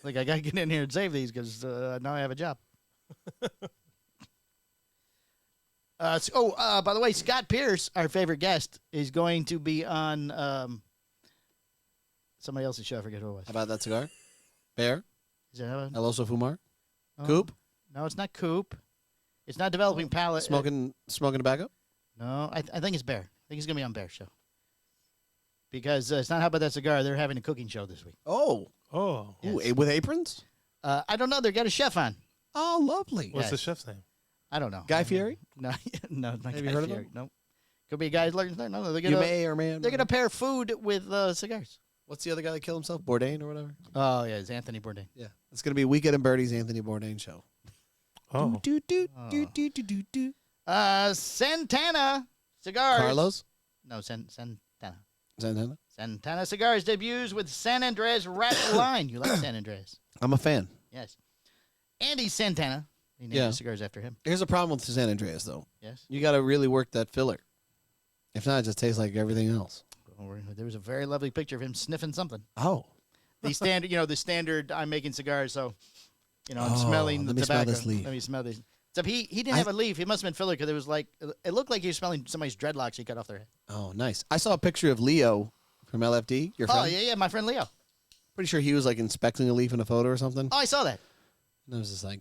like, I got to get in here and save these because now I have a job. By the way, Scott Pierce, our favorite guest, is going to be on somebody else's show. I forget who it was. How about that cigar? Bear? Is that El Oso Fumar? oh, Coop? No, it's not Coop. It's not Developing Palate. Smoking tobacco? No, I think it's Bear. I think he's going to be on Bear's show. Because it's not How About That Cigar. They're having a cooking show this week. Oh. Oh. Ooh, Yes. with aprons? I don't know. They got a chef on. Oh, lovely. What's Yeah. the chef's name? I don't know. Guy Fieri? No, no, it's not Have Guy you heard of Fieri. him? Nope. Could be a guy who's lurking there. No, they're You gonna may or may they're gonna pair food with cigars. What's the other guy that killed himself? Bourdain or whatever? Oh, yeah, it's Anthony Bourdain. Yeah. It's going to be Weekend and Birdie's Anthony Bourdain show. Oh. Santana Cigars. Carlos? No, Santana. Santana? Santana Cigars debuts with San Andreas wrapped line. You like San Andreas? I'm a fan. Yes. Andy Santana. He named Yeah. the cigars after him. Here's a problem with San Andreas, though. Yes. You got to really work that filler. If not, it just tastes like everything else. There was a very lovely picture of him sniffing something. Oh. The standard, I'm making cigars, so, I'm Oh, smelling the let me smell tobacco. this leaf. Let me smell this. Except he didn't have a leaf. He must have been filler because it looked like he was smelling somebody's dreadlocks he cut off their head. Oh, nice. I saw a picture of Leo from LFD, your friend. Oh, yeah, my friend Leo. Pretty sure he was like inspecting a leaf in a photo or something. Oh, I saw that. And I was just like,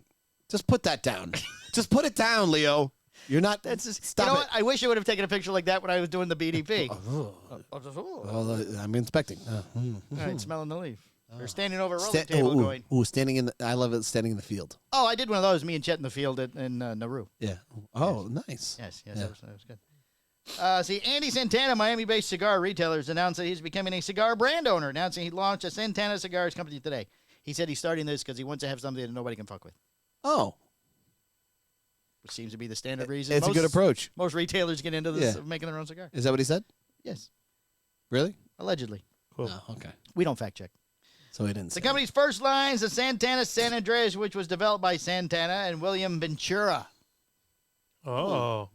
just put that down. Just put it down, Leo. You're not. That's just, Stop you know it. what? I wish I would have taken a picture like that when I was doing the BDP. Well, I'm inspecting. All right, smelling the leaf. Or standing over a rolling table going, standing in the. I love it. Standing in the field. oh, I did one of those, me and Chet in the field in Nauru. Yeah. Oh, nice. Yes, Yeah. that was good. See, Andy Santana, Miami-based cigar retailers, announced that he's becoming a cigar brand owner, announcing he launched a Santana Cigars company today. He said he's starting this because he wants to have something that nobody can fuck with, Oh, which seems to be the standard reason. it's a good approach. Most retailers get into this Yeah. of making their own cigar. Is that what he said? Yes, Really? allegedly. Cool. Oh, okay. We don't fact check. So he didn't. The say company's first line is the Santana San Andreas, which was developed by Santana and William Ventura. Oh.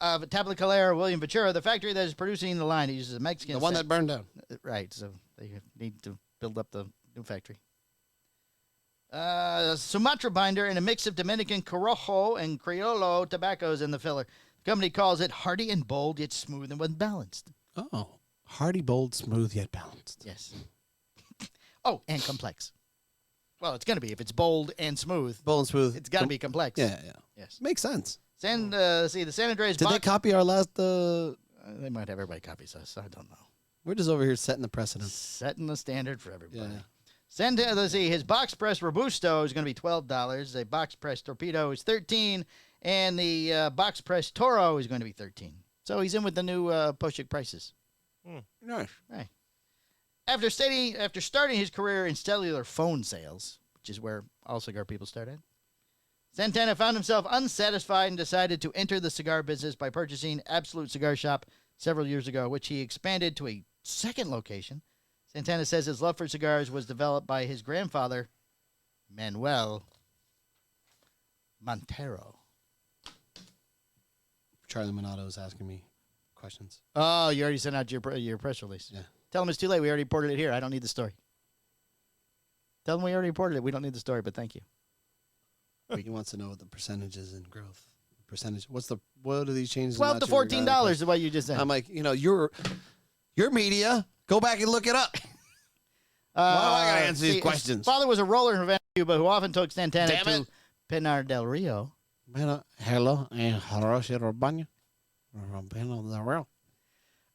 Of Tabacalera, William Ventura, the factory that is producing the line. He uses a it. Mexican. The one that burned down. Right, so they need to build up the new factory. Sumatra binder and a mix of Dominican Corojo and Criollo tobaccos in the filler. The company calls it hearty and bold, yet smooth and well balanced. Oh, hearty, bold, smooth yet balanced. Yes. Oh, and complex. Well, it's going to be. If it's bold and smooth, Bold and smooth. it's got to be complex. Yeah, yeah. Yes. Makes sense. The San Andreas Did they box. copy our last? They might have everybody copies us. I don't know. We're just over here setting the precedent. Setting the standard for everybody. Yeah. Let's see. His box press Robusto is going to be $12. A box press Torpedo is $13, and the box press Toro is going to be $13. So he's in with the new Poshik prices. Nice. Right. After starting his career in cellular phone sales, which is where all cigar people start at, Santana found himself unsatisfied and decided to enter the cigar business by purchasing Absolute Cigar Shop several years ago, which he expanded to a second location. Santana says his love for cigars was developed by his grandfather, Manuel Montero. Charlie Minato is asking me questions. Oh, you already sent out your press release. Yeah. Tell him it's too late. We already reported it here. I don't need the story. Tell him we already reported it. We don't need the story, but thank you. He wants to know what the percentages in growth. Percentage. What are these changes? 12 to $14 is what you just said. I'm like, your media. Go back and look it up. Why do I gotta answer these questions? His father was a roller in Vancouver who often took Santana Damn to it. Pinar del Rio. Hello, and Hiroshi Robanya. Del Rio.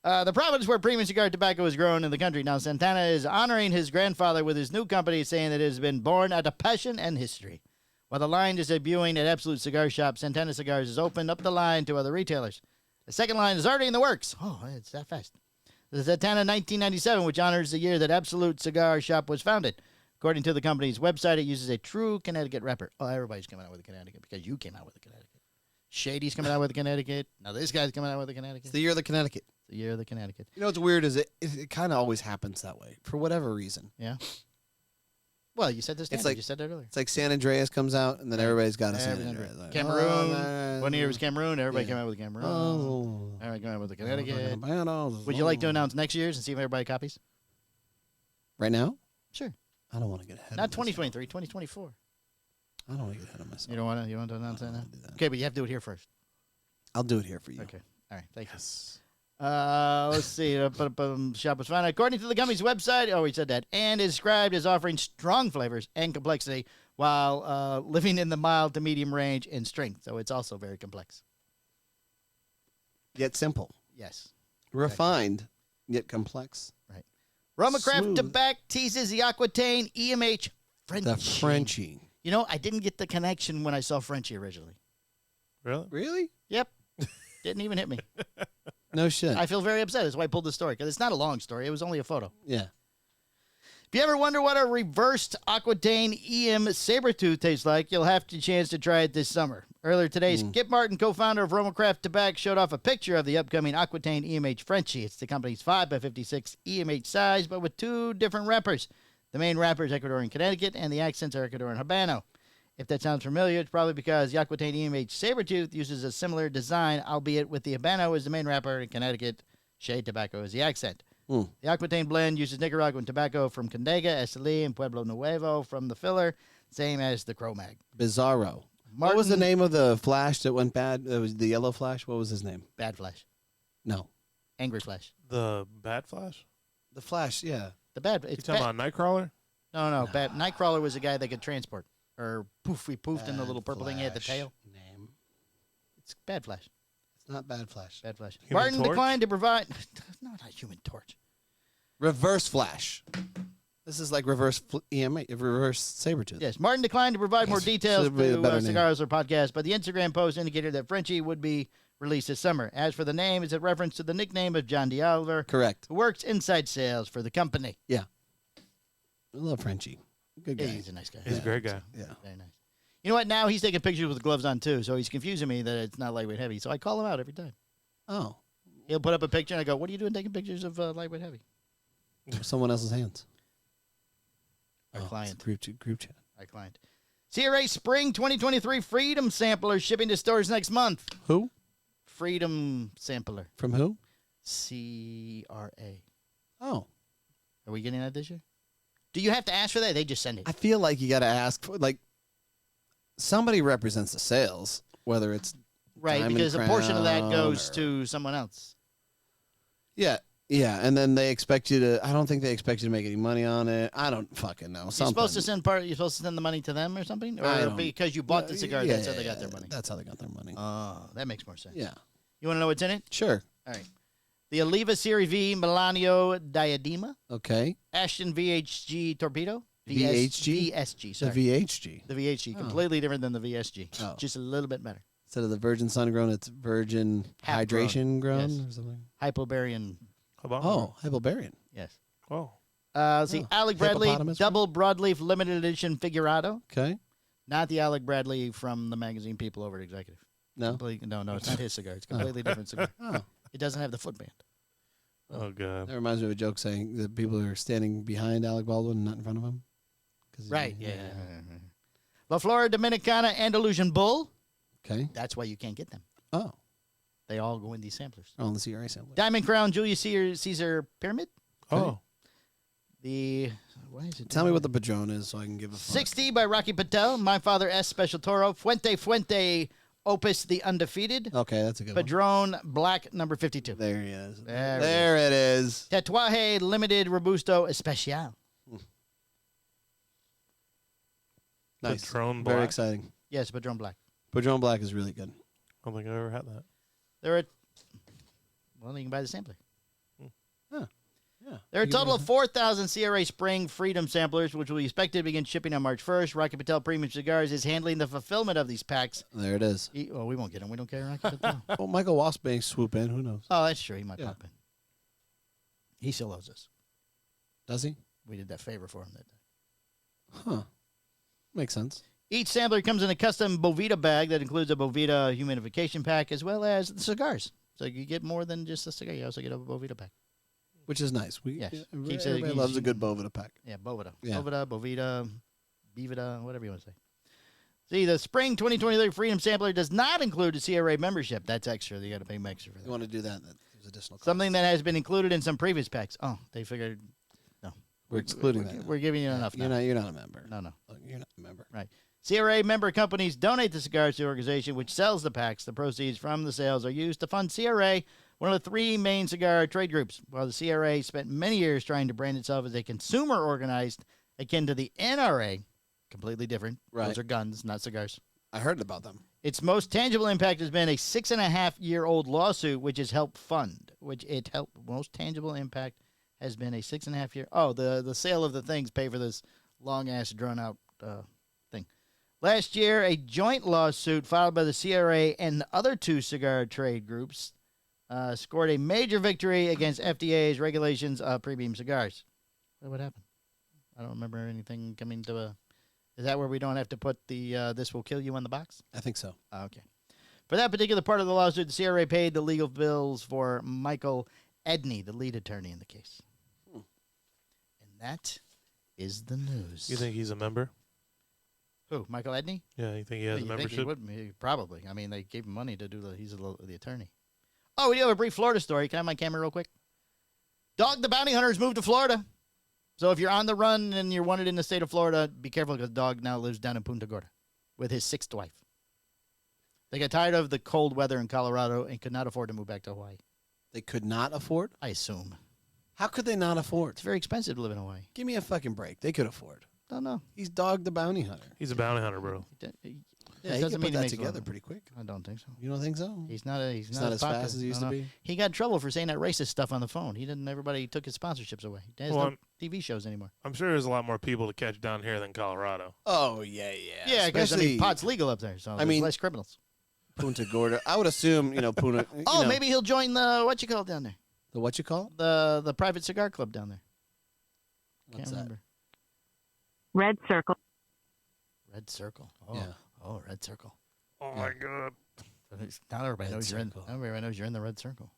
The province where premium cigar tobacco is grown in the country. Now, Santana is honoring his grandfather with his new company, saying that it has been born out of passion and history. While the line is debuting at Absolute Cigar Shop, Santana Cigars has opened up the line to other retailers. The second line is already in the works. Oh, it's that fast. The Santana 1997, which honors the year that Absolute Cigar Shop was founded. According to the company's website, it uses a true Connecticut wrapper. Oh, everybody's coming out with a Connecticut because you came out with a Connecticut. Shady's coming out with a Connecticut. Now this guy's coming out with a Connecticut. It's the year of the Connecticut. The year of the Connecticut. You know what's weird is it kind of always happens that way for whatever reason. Yeah. Well, you said this. It's like- you said that earlier. It's like San Andreas comes out, and then everybody's got a San Everything. Andreas. Like, Cameroon. man. One year was Cameroon. Everybody Yeah. came out with Cameroon. Oh. Everybody came out with the Connecticut. Connecticut. Would you like to announce next year's and see if everybody copies? Right now? Sure. I don't want to get ahead. Not of myself. 2023, 2024. I don't want to get ahead of myself. You don't want to. You want to announce that I now? don't wanna do that. Okay, but you have to do it here first. I'll do it here for you. Okay. All right. Thank you. Yes. Let's see. Shop was found. According to the company's website, oh, we said that, and is described as offering strong flavors and complexity while living in the mild to medium range in strength. So it's also very complex. Yet simple. Yes. Refined, yet complex. Roma Craft Smooth. Tobacco teases the Aquitaine EMH Frenchie. The Frenchie. You know, I didn't get the connection when I saw Frenchie originally. Really? Really? Yep. Didn't even hit me. No shit. I feel very upset. That's why I pulled the story, because it's not a long story. It was only a photo. Yeah. If you ever wonder what a reversed Aquitaine EM Sabertooth tastes like, you'll have the chance to try it this summer. Earlier today, Skip Martin, co-founder of Romacraft Tobacco, showed off a picture of the upcoming Aquitaine EMH Frenchie. It's the company's 5x56 EMH size, but with two different wrappers. The main wrapper is Ecuadorian Connecticut, and the accents are Ecuadorian Habano. If that sounds familiar, it's probably because the Aquitaine EMH Sabertooth uses a similar design, albeit with the Habano as the main wrapper and Connecticut shade tobacco as the accent. The Aquitaine blend uses Nicaraguan tobacco from Condega, Esteli, and Pueblo Nuevo from the filler, same as the Cro-Mag. Bizarro. What was the name of the flash that went bad? It was the yellow flash. What was his name? Bad Flash. No. Angry Flash. The Bat Flash? The flash, yeah. The bad. You It's talking bad. about Nightcrawler? No. Bad. Nightcrawler was the guy that could transport. Or poof, he poofed in the little purple thing he had the Flash tail. Name. It's Bad Flash. It's not Bad Flash. Bad Flash. Human Martin Torch? declined to provide. Not a Human Torch. Reverse Flash. This is like reverse EMA, reverse Sabertooth. Yes, Martin declined to provide more details Should be a to better name. Cigar Hustler podcast, but the Instagram post indicated that Frenchie would be released this summer. As for the name, it's a reference to the nickname of John D'Oliver, Correct. who works inside sales for the company. I love Frenchie. Good guy. Yeah, he's a nice guy. He's a great guy. Yeah. Very nice. You know what? Now he's taking pictures with gloves on, too, so he's confusing me that it's not lightweight heavy. So I call him out every time. Oh, He'll put up a picture, and I go, what are you doing taking pictures of lightweight heavy? someone else's hands. Our Oh, client. it's a group chat. Our client. CRA Spring 2023 Freedom Sampler shipping to stores next month. Who? Freedom Sampler. From who? CRA. Oh, Are we getting that this year? Do you have to ask for that? They just send it. I feel like you got to ask for somebody represents the sales, whether it's Right, Diamond because a portion of that Crown goes or- to someone else. yeah, and then they expect you to. I don't think they expect you to make any money on it. I don't fucking know. You're Something. supposed to send you're supposed to send the money to them or something? I Or don't- because you bought the cigar, Yeah, that's how they got their money. That's how they got their money. Oh, that makes more sense. Yeah, You want to know what's in it? sure. All right. The Oliva Series V Milanio Diadema, Okay. Ashton VHG Torpedo, VHG? VSG, The sorry. VHG. The VHG, Oh. completely different than the VSG. Oh. Just a little bit better. Instead of the virgin sun grown, it's virgin Half grown. hydration grown Yes. or something. Hypobarian, How about Oh, hypobarian. yes. Oh. Let's see, Oh, Alec Bradley hippopotamus, Double Broadleaf Limited Edition Figurado. Okay. Not the Alec Bradley from the magazine People Over at Executive. No. No, it's not his cigar. It's a completely different cigar. Oh, It doesn't have the footband. Oh, God. that reminds me of a joke saying that people are standing behind Alec Baldwin and not in front of him. 'Cause he's- Right, yeah. La Flora Dominicana Andalusian Bull. Okay. That's why you can't get them. Oh, They all go in these samplers. on the CRA sample. Diamond Crown Julius Caesar Pyramid. Oh. The why is it? Tell me what the Padron is so I can give a fuck. 60 by Rocky Patel. My Father S Special Toro. Fuente Opus the Undefeated. Okay, that's a good one. Padron Black number 52. There he is. There it is. Tatuaje Limited Robusto Especial. Nice. Patron Very Black? exciting. Yes, Padron Black. Padron Black is really good. I don't think I've ever had that. There are well, you can buy the sampler. Yeah. There are a total of 4,000 CRA Spring Freedom samplers, which will be expected to begin shipping on March 1st. Rocky Patel Premium Cigars is handling the fulfillment of these packs. There it is. Well, we won't get them. We don't care. Rocky Patel. Well, Michael Wasp may swoop in. Who knows? Oh, that's true. He might Yeah. pop in. He still owes us. Does he? We did that favor for him that day. Huh. Makes sense. Each sampler comes in a custom Bovita bag that includes a Bovita humidification pack as well as the cigars. So you get more than just a cigar. You also get a Bovita pack. Which is nice. Yes. Keeps Everybody it- loves a good Bovita pack. Yeah, Bovita. Yeah. Bovita, Bevita, whatever you want to say. See, the Spring 2023 Freedom Sampler does not include a CRA membership. That's extra. You got to pay extra for You that. want to do that? There's additional cost. Something that has been included in some previous packs. Oh, they figured, no. We're excluding we're, that. We're giving you enough You're now. not a member. No. Look, you're not a member. CRA member companies donate the cigars to the organization which sells the packs. The proceeds from the sales are used to fund CRA, one of the three main cigar trade groups. While the CRA spent many years trying to brand itself as a consumer organized akin to the NRA, completely different. Right. Those are guns, not cigars. I heard about them. Its most tangible impact has been a 6.5-year-old lawsuit, which has helped fund. Most tangible impact has been a 6.5-year. Oh, the sale of the things pay for this long ass drawn out thing. Last year, a joint lawsuit filed by the CRA and the other two cigar trade groups scored a major victory against FDA's regulations of premium cigars. What happened? I don't remember anything coming to a... Is that where we don't have to put the this will kill you on the box? I think so. Okay. For that particular part of the lawsuit, the CRA paid the legal bills for Michael Edney, the lead attorney in the case. And that is the news. You think he's a member? Who, Michael Edney? Yeah, you think he has You think membership? he would be? Probably. I mean, they gave him money to do he's the attorney. Oh, we do have a brief Florida story. Can I have my camera real quick? Dog the Bounty Hunter has moved to Florida. So if you're on the run and you're wanted in the state of Florida, be careful because Dog now lives down in Punta Gorda with his sixth wife. They got tired of the cold weather in Colorado and could not afford to move back to Hawaii. They could not afford? I assume. How could they not afford? It's very expensive to live in Hawaii. Give me a fucking break. They could afford. Don't know. He's Dog the Bounty Hunter. He's a bounty hunter, bro. Yeah, he doesn't could mean put that makes together money. pretty quick. I don't think so. You don't think so? He's not as not as popular. fast as he used to No. be? He got in trouble for saying that racist stuff on the phone. He didn't. Everybody took his sponsorships away. He has Well, no TV shows anymore. I'm sure there's a lot more people to catch down here than Colorado. Oh, yeah. Yeah, because Especially pot's legal up there, so I there's mean- less criminals. Punta Gorda. I would assume, Punta. Oh, maybe he'll join the what you call it down there, The what you call? the private cigar club down there. What's Can't that? remember. Red Circle. Red Circle. Oh, Yeah. oh, Red Circle. Oh my god. Not everybody Red knows you're in. Circle. Not everybody knows you're in the Red Circle.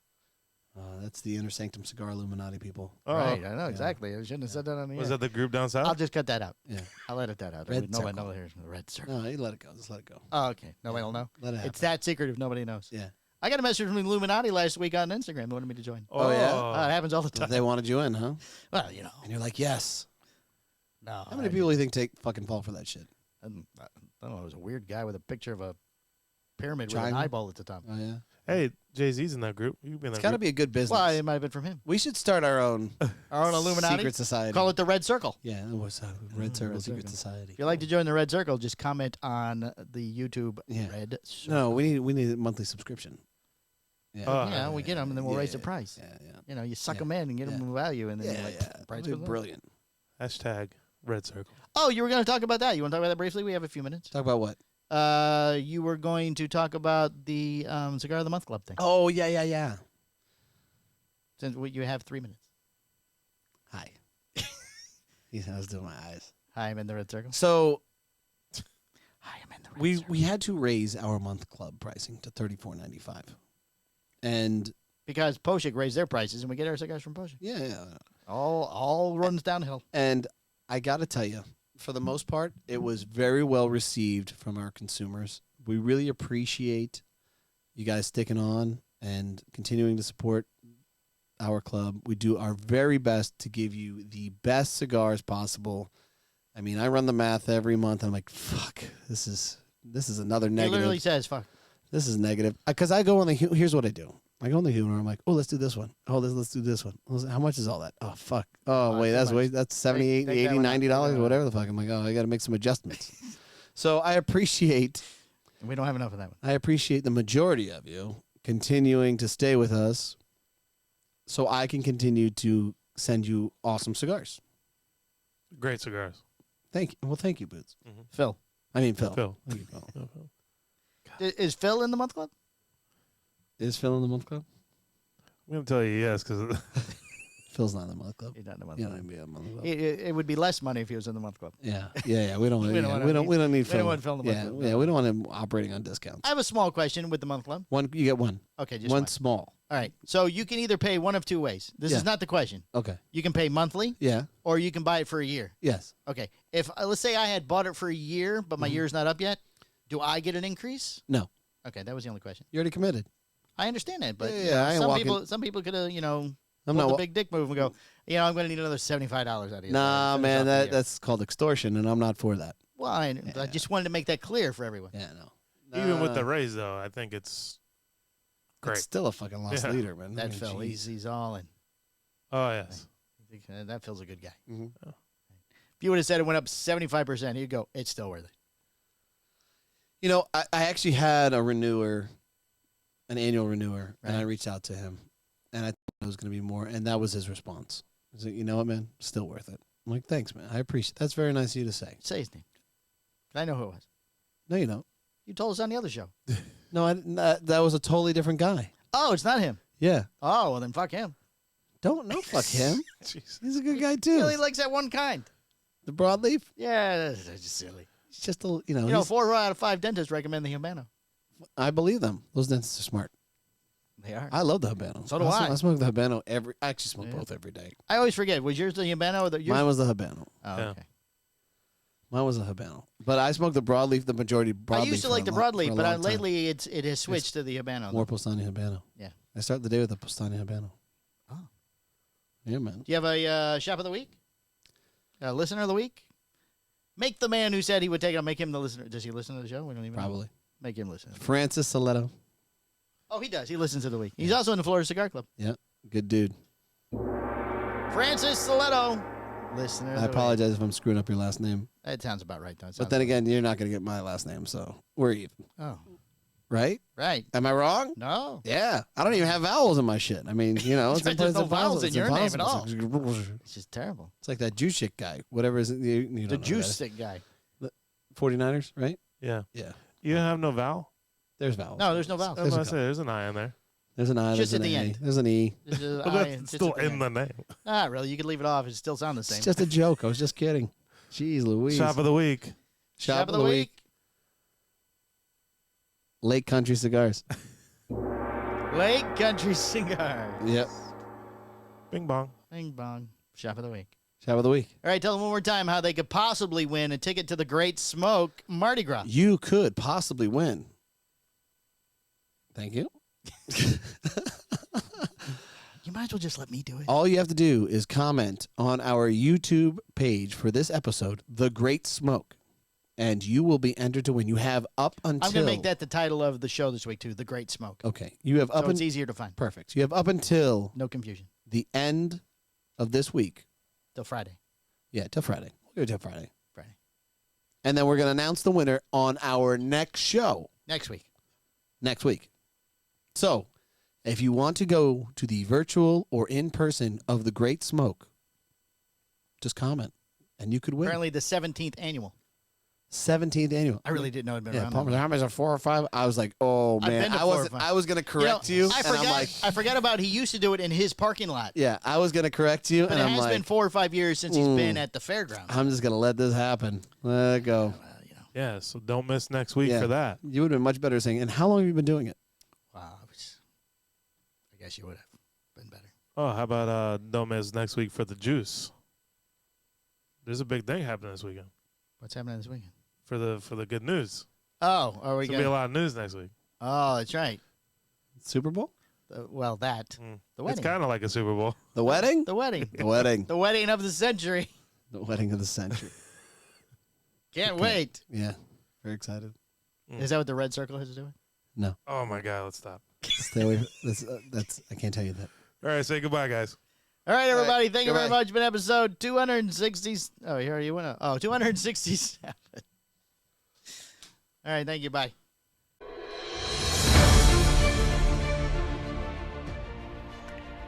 That's the Inner Sanctum Cigar Illuminati people. Oh, Right, I know exactly. I shouldn't have said that on the was air. that the group down south? I'll just cut that out. Yeah. I'll edit that out. Red Nobody Circle. knows the Red Circle. No, you let it go. Just let it go. Oh, okay. Nobody will know. Let it happen. It's that secret if nobody knows. Yeah. I got a message from the Illuminati last week on Instagram. They wanted me to join. Oh, yeah? Oh, it happens all the time. They wanted you in, huh? Well, And you're like, yes. No. How many people do you think fucking fall for that shit? I don't know. It was a weird guy with a picture of a pyramid with an Triangle? eyeball at the top. Oh, yeah. Hey, Jay-Z's in that group. You've been in It's that got to group. be a good business. Well, it might have been from him. We should start our own Our own Illuminati. secret society. Call it the Red Circle. Yeah, it was Red Circle Red Secret Circle. Society. If you'd like to join the Red Circle, just comment on the YouTube Yeah. Red Circle. No, we need a monthly subscription. Yeah. Yeah, we get them, and then we'll raise the price. Yeah. You suck Yeah. them in and get them Yeah. value, and then Yeah, you're like, yeah. the price That'd be goes up. brilliant. Hashtag Red Circle. Oh, you were going to talk about that. You want to talk about that briefly? We have a few minutes. Talk about what? You were going to talk about the Cigar of the Month Club thing. Oh, yeah. Since you have 3 minutes. Hi. I was doing my eyes. Hi, I'm in the Red Circle. So Hi, I'm in the Red Circle. we had to raise our month club pricing to $34.95, and Because Poshik raised their prices, and we get our cigars from Poshik. yeah, All runs downhill. and I got to tell you, for the most part, it was very well received from our consumers. We really appreciate you guys sticking on and continuing to support our club. We do our very best to give you the best cigars possible. I mean, I run the math every month, and I'm like, fuck, this is another He negative. literally says, fuck. This is negative. Because I go on the, here's what I do. I go on the humor. I'm like, oh, let's do this one. Oh, let's do this one. How much is all that? Oh, fuck. Oh, wait, too much. that's $78, Take that $80, one out. $90, Take that one whatever the fuck. I'm like, oh, I got to make some adjustments. So I appreciate And we don't have enough of that one. the majority of you continuing to stay with us so I can continue to send you awesome cigars. Great cigars. Thank you. Well, thank you, Boots. Phil. I mean, Phil. Phil. Thank you, Phil. Is Phil in the Month Club? Is Phil in the month club? I'm going to tell you yes because Phil's not in the month club. He's not in the Month You Club. don't need to be in the month club. It would be less money if he was in the Month Club. Yeah. We don't. We don't wanna we don't need we Phil. don't want Phil in the month Yeah, club. yeah. We don't want him operating on discounts. I have a small question with the Month Club. One, you get one. Okay, just One one. small. All right. So you can either pay one of two ways. This Yeah. is not the question. Okay. You can pay monthly, Yeah. or you can buy it for a year. Yes. Okay. If let's say I had bought it for a year, but my year's not up yet, do I get an increase? No. Okay, that was the only question. You already committed. I understand that, but Yeah, you yeah, know, I ain't walking- some people could have I'm pulled not. the big dick move and go, I'm going to need another $75 out of you. Nah, Finish man. off the year. That's called extortion, and I'm not for that. Well, I just wanted to make that clear for everyone. Yeah. No. even with the raise, though, I think it's great. It's still a fucking lost Yeah. leader, man. I That mean, Phil, jeez. he's all in. Oh, yes. That Phil's a good guy. Mhm. If you would have said it went up 75%, he'd go, it's still worth it. You know, I actually had a renewer, an annual renewer, and I Right. reached out to him, and I thought it was going to be more, and that was his response. He's like, you know what, man? Still worth it. I'm like, thanks, man. I appreciate. That's very nice of you to say. Say his name. I know who it was. No, you don't. You told us on the other show. No, that was a totally different guy. Oh, it's not him. Yeah. Oh, well then fuck him. Fuck him. Jeez. He's a good guy He too. only likes that one kind. The broadleaf. Yeah, that's just silly. It's just a You know, 4 out of 5 dentists recommend the Habano. I believe them. Those dentists are smart. They are. I love the Habano. So do I. I smoke the Habano I actually smoke both every day. I always forget. Was yours the Habano or the? Mine was the Habano. Oh, Yeah. okay. Mine was a Habano. But I smoke the broadleaf, the majority broadleaf. I used to for like a the long- broadleaf, for a but long time. lately it has switched to the Habano. More Postani Habano. Yeah. I start the day with a Postani Habano. Oh. Yeah, man. Do you have a shop of the week? A listener of the week? Make the man who said he would take it. Make him the listener. Does he listen to the show? We don't even know. Probably. Make him listen. Francis Saletto. Oh, he does. He listens to the week. He's also in the Florida Cigar Club. Yeah. Good dude. Francis Saletto, listener. I apologize if I'm screwing up your last name. That sounds about right, though. But then again, you're not going to get my last name, so we're even. Oh, Right? right. Am I wrong? No. Yeah. I don't even have vowels in my shit. I mean, you know, it's There's it's no vowels impossible. in It's your name at impossible. It's just terrible. It's like that juice shit guy. Whatever is it? You The don't know juice that. stick guy. 49ers, right? Yeah. Yeah. You have no vowel? There's vowels. No, there's no vowels. I was There's a about to say, there's an I in there. There's an I. Just There's at an the A. end. There's an E. This is But I, that's it's still just at in the name. Not really. You could leave it off. It still sound the same. It's just a joke. I was just kidding. Jeez Louise. Shop of the week. Shop of the week. Lake Country Cigars. Lake Country Cigar. Yep. Bing bong. Bing bong. Shop of the week. Shop of the week. All right, tell them one more time how they could possibly win a ticket to the Great Smoke Mardi Gras. You could possibly win. Thank you. You might as well just let me do it. All you have to do is comment on our YouTube page for this episode, The Great Smoke, and you will be entered to win. You have up until... I'm going to make that the title of the show this week, too, The Great Smoke. Okay. You have up So it's easier to find. Perfect. You have up until No confusion. the end of this week. Till Friday. Yeah, till Friday. We'll go till Friday. Friday. And then we're going to announce the winner on our next show Next week. next week. So, if you want to go to the virtual or in-person of the Great Smoke, just comment, and you could win. Apparently the 17th annual. 17th annual. I really didn't know it'd been Yeah, around. Palmer's that like, how much is it, 4 or 5? I was like, oh I've man, been to I 4 or wasn't. 5. I was gonna correct you, I and forgot. I'm like, I forgot about he used to do it in his parking lot. yeah, I was gonna correct you, But and it I'm has like, been 4 or 5 years since he's been at the fairgrounds. I'm just gonna let this happen. Let it go. Well, you know. Yeah, so don't miss next week Yeah. for that. You would have been much better saying. And how long have you been doing it? Wow. I guess you would have been better. Oh, how about don't miss next week for the juice? There's a big thing happening this weekend What's happening this weekend? for the good news. Oh, are we There's gonna be a going? lot of news next week. Oh, that's right. Super Bowl? Well, that the It's wedding. kind of like a Super Bowl. The wedding? The wedding. The wedding. The wedding of the century. The wedding of the century. Can't wait. Yeah, very excited. Is that what the red circle has to do with? No, Oh my God, let's stop. stay away. That's. I can't tell you that. All right, say goodbye, guys. All right, everybody. Thank you very goodbye. much. It's been episode 260. Oh, here you went. Oh, 267. All right. Thank you. Bye.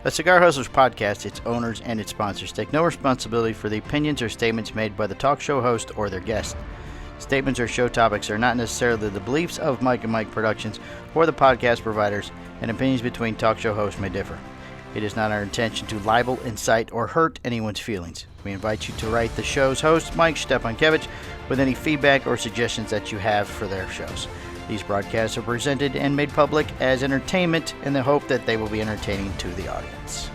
The Cigar Hustlers podcast, its owners, and its sponsors take no responsibility for the opinions or statements made by the talk show host or their guest. Statements or show topics are not necessarily the beliefs of Mike and Mike Productions or the podcast providers, and opinions between talk show hosts may differ. It is not our intention to libel, incite, or hurt anyone's feelings. We invite you to write the show's host, Mike Stepankevich, with any feedback or suggestions that you have for their shows. These broadcasts are presented and made public as entertainment in the hope that they will be entertaining to the audience.